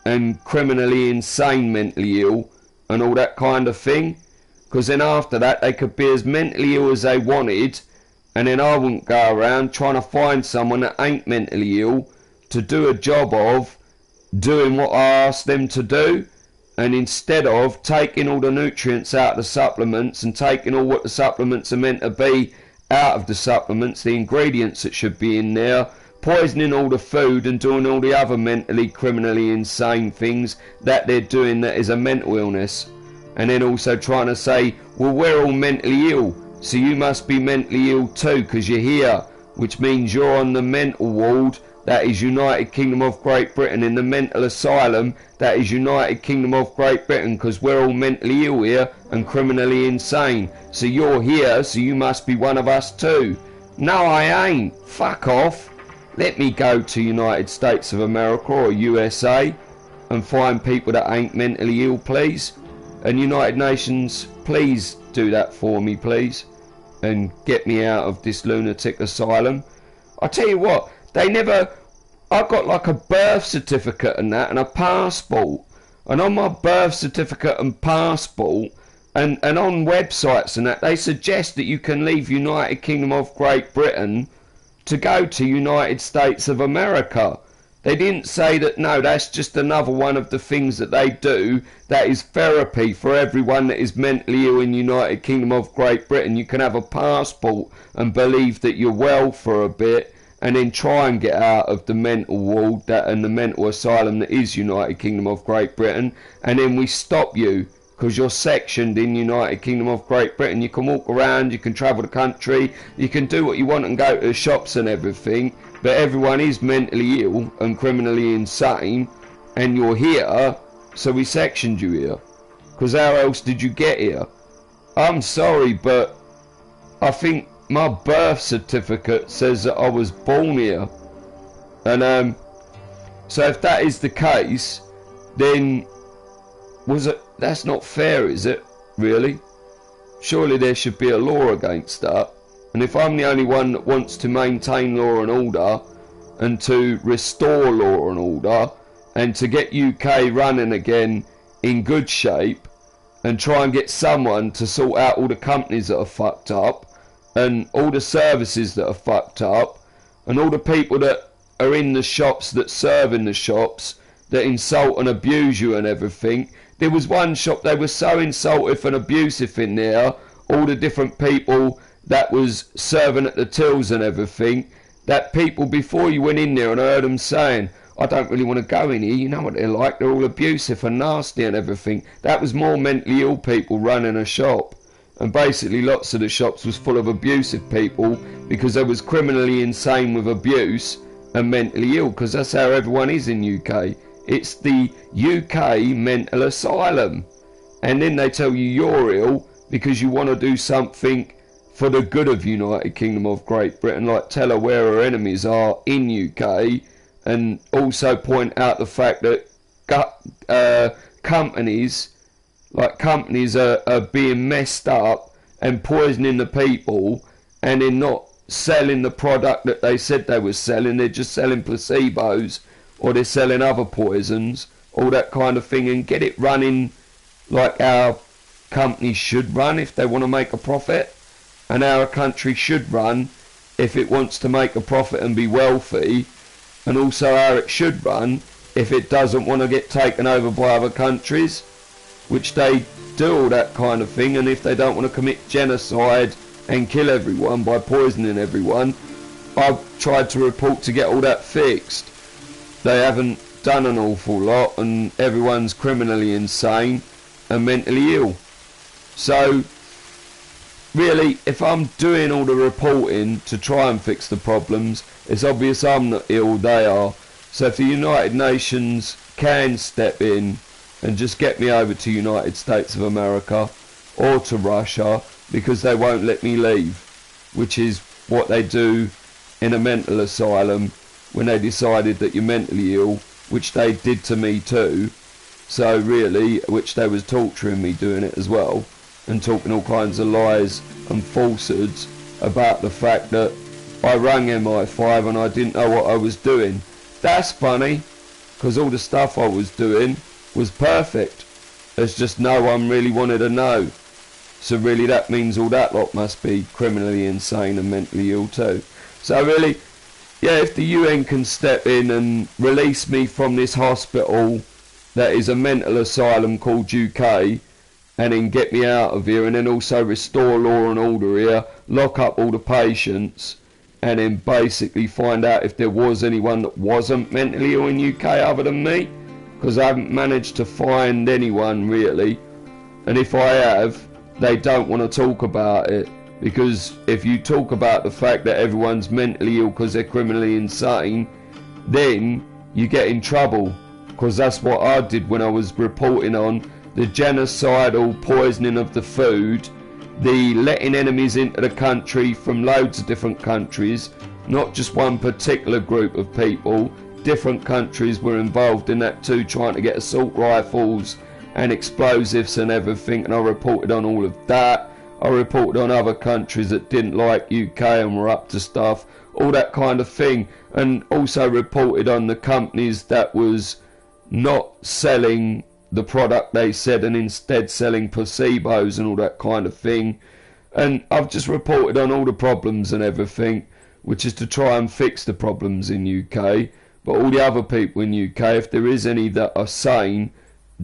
Speaker 1: and criminally insane mentally ill and all that kind of thing, because then after that they could be as mentally ill as they wanted, and then I wouldn't go around trying to find someone that ain't mentally ill to do a job of doing what I asked them to do, and instead of taking all the nutrients out of the supplements and taking all what the supplements are meant to be out of the supplements, the ingredients that should be in there, poisoning all the food and doing all the other mentally, criminally insane things that they're doing that is a mental illness. And then also trying to say, well, we're all mentally ill, so you must be mentally ill too because you're here, which means you're on the mental ward that is United Kingdom of Great Britain, in the mental asylum that is United Kingdom of Great Britain, because we're all mentally ill here and criminally insane. So you're here, so you must be one of us too. No, I ain't. Fuck off. Let me go to United States of America or USA and find people that ain't mentally ill, please. And United Nations, please do that for me, please. and get me out of this lunatic asylum. I tell you what, they never... I got like a birth certificate and that, and a passport. And on my birth certificate and passport, and on websites and that, they suggest that you can leave United Kingdom of Great Britain to go to United States of America. They didn't say that, no, that's just another one of the things that they do. That is therapy for everyone that is mentally ill in United Kingdom of Great Britain. You can have a passport and believe that you're well for a bit, and then try and get out of the mental ward that and the mental asylum that is United Kingdom of Great Britain, and then we stop you because you're sectioned in United Kingdom of Great Britain. You can walk around, you can travel the country, you can do what you want and go to the shops and everything, but everyone is mentally ill and criminally insane, and you're here, so we sectioned you here. Because how else did you get here? I'm sorry, but I think my birth certificate says that I was born here. And so if that is the case, then that's not fair, is it? Really? Surely there should be a law against that. And if I'm the only one that wants to maintain law and order, and to restore law and order, and to get UK running again in good shape, and try and get someone to sort out all the companies that are fucked up, and all the services that are fucked up, and all the people that are in the shops that serve in the shops that insult and abuse you and everything. There was one shop, they were so insultive and abusive in there, all the different people that was serving at the tills and everything, that people before you went in there, and I heard them saying, I don't really want to go in here, you know what they're like, they're all abusive and nasty and everything. That was more mentally ill people running a shop. And basically lots of the shops was full of abusive people because they was criminally insane with abuse and mentally ill, because that's how everyone is in UK. It's the UK mental asylum. And then they tell you you're ill because you want to do something for the good of United Kingdom of Great Britain, like tell her where her enemies are in UK, and also point out the fact that companies are being messed up and poisoning the people, and they're not selling the product that they said they were selling. They're just selling placebos, or they're selling other poisons, all that kind of thing, and get it running like our companies should run if they want to make a profit, and our country should run if it wants to make a profit and be wealthy, and also how it should run if it doesn't want to get taken over by other countries, which they do all that kind of thing. And if they don't want to commit genocide and kill everyone by poisoning everyone, I've tried to report to get all that fixed. They haven't done an awful lot, and everyone's criminally insane and mentally ill. So really, if I'm doing all the reporting to try and fix the problems, it's obvious I'm not ill, they are. So if the United Nations can step in and just get me over to United States of America or to Russia, because they won't let me leave, which is what they do in a mental asylum when they decided that you're mentally ill, which they did to me too. So really, which they was torturing me doing it as well, and talking all kinds of lies and falsehoods about the fact that I rang MI5 and I didn't know what I was doing. That's funny, because all the stuff I was doing was perfect. There's just no one really wanted to know. So really that means all that lot must be criminally insane and mentally ill too. So really, yeah, if the UN can step in and release me from this hospital that is a mental asylum called UK, and then get me out of here, and then also restore law and order here, lock up all the patients, and then basically find out if there was anyone that wasn't mentally ill in UK other than me, because I haven't managed to find anyone really. And if I have, they don't want to talk about it, because if you talk about the fact that everyone's mentally ill because they're criminally insane, then you get in trouble, because that's what I did when I was reporting on the genocidal poisoning of the food, the letting enemies into the country from loads of different countries, not just one particular group of people. Different countries were involved in that too, trying to get assault rifles and explosives and everything, and I reported on all of that. I reported on other countries that didn't like UK and were up to stuff, all that kind of thing, and also reported on the companies that was not selling the product they said and instead selling placebos and all that kind of thing. And I've just reported on all the problems and everything, which is to try and fix the problems in UK. But all the other people in UK, if there is any that are sane,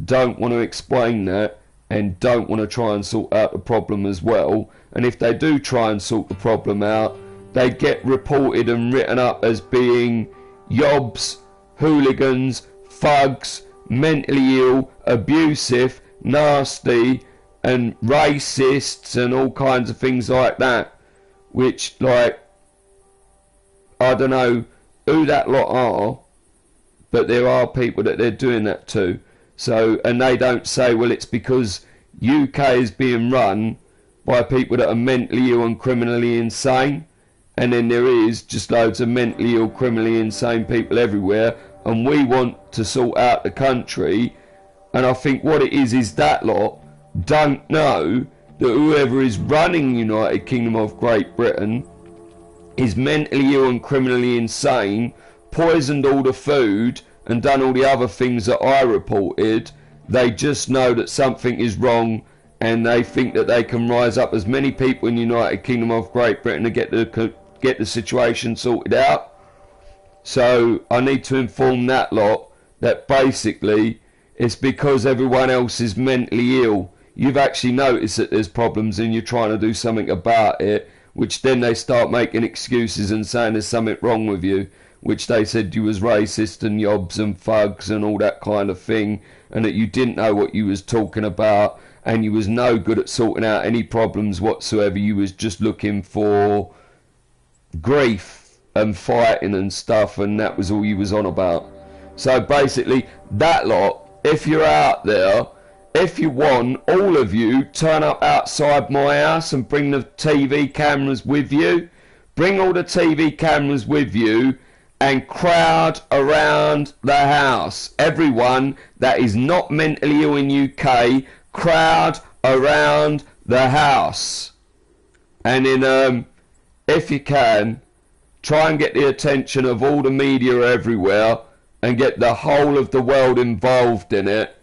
Speaker 1: don't want to explain that and don't want to try and sort out the problem as well. And if they do try and sort the problem out, they get reported and written up as being yobs, hooligans, thugs, mentally ill, abusive, nasty, and racists and all kinds of things like that. Which, like, I don't know who that lot are, but there are people that they're doing that to. So, and they don't say, well, it's because UK is being run by people that are mentally ill and criminally insane, and then there is just loads of mentally ill, criminally insane people everywhere, and we want to sort out the country. And I think what it is that lot don't know that whoever is running United Kingdom of Great Britain is mentally ill and criminally insane, poisoned all the food and done all the other things that I reported. They just know that something is wrong, and they think that they can rise up as many people in the United Kingdom of Great Britain to get the situation sorted out. So I need to inform that lot that basically it's because everyone else is mentally ill. You've actually noticed that there's problems and you're trying to do something about it, which then they start making excuses and saying there's something wrong with you, which they said you was racist and yobs and thugs and all that kind of thing, and that you didn't know what you was talking about, and you was no good at sorting out any problems whatsoever. You was just looking for grief and fighting and stuff, and that was all you was on about. So basically, that lot, if you're out there, if you want, all of you, turn up outside my house and bring the TV cameras with you. Bring all the TV cameras with you and crowd around the house. Everyone that is not mentally ill in UK, crowd around the house. And then, if you can, try and get the attention of all the media everywhere and get the whole of the world involved in it,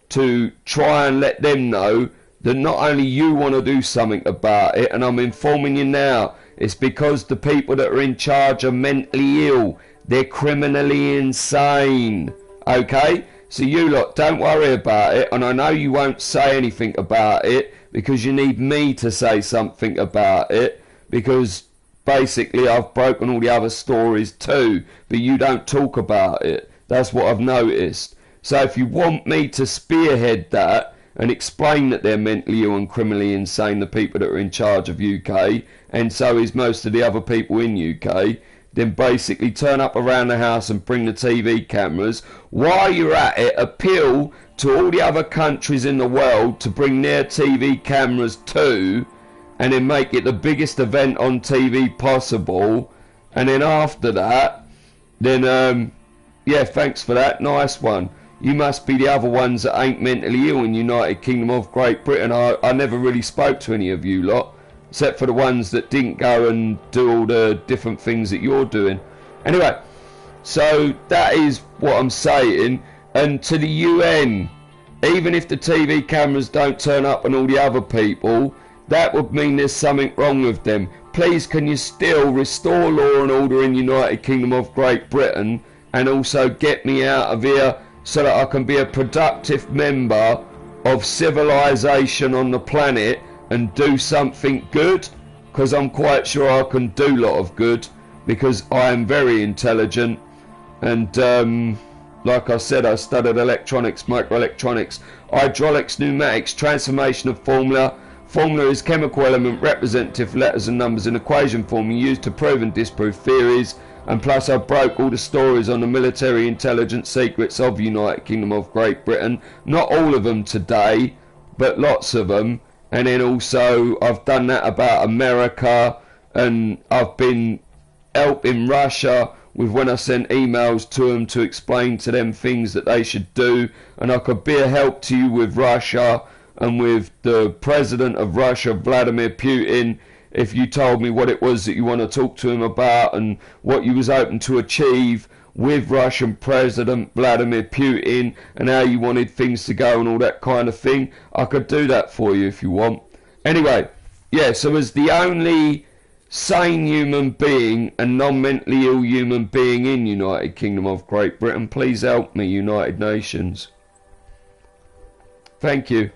Speaker 1: to try and let them know that not only you want to do something about it, and I'm informing you now, it's because the people that are in charge are mentally ill. They're criminally insane. Okay? So you lot, don't worry about it, and I know you won't say anything about it because you need me to say something about it, because basically I've broken all the other stories too, but you don't talk about it. That's what I've noticed. So if you want me to spearhead that and explain that they're mentally ill and criminally insane, the people that are in charge of UK, and so is most of the other people in UK, then basically turn up around the house and bring the TV cameras. While you're at it, appeal to all the other countries in the world to bring their TV cameras too, and then make it the biggest event on TV possible. And then after that, then yeah, thanks for that, nice one. You must be the other ones that ain't mentally ill in United Kingdom of Great Britain. I never really spoke to any of you lot, except for the ones that didn't go and do all the different things that you're doing. Anyway, so that is what I'm saying. And to the UN, even if the TV cameras don't turn up and all the other people, that would mean there's something wrong with them. Please, can you still restore law and order in United Kingdom of Great Britain, and also get me out of here so that I can be a productive member of civilization on the planet and do something good? Because I'm quite sure I can do a lot of good, because I am very intelligent, and like I said, I studied electronics, microelectronics, hydraulics, pneumatics, transformation of formula. Formula is chemical element representative letters and numbers in equation form used to prove and disprove theories. And plus I broke all the stories on the military intelligence secrets of United Kingdom of Great Britain. Not all of them today, but lots of them. And then also I've done that about America, and I've been helping Russia with when I sent emails to them to explain to them things that they should do. And I could be a help to you with Russia and with the President of Russia, Vladimir Putin, if you told me what it was that you want to talk to him about and what you was hoping to achieve with Russian President Vladimir Putin and how you wanted things to go and all that kind of thing, I could do that for you if you want. Anyway, yeah, so as the only sane human being and non-mentally ill human being in United Kingdom of Great Britain, please help me, United Nations. Thank you.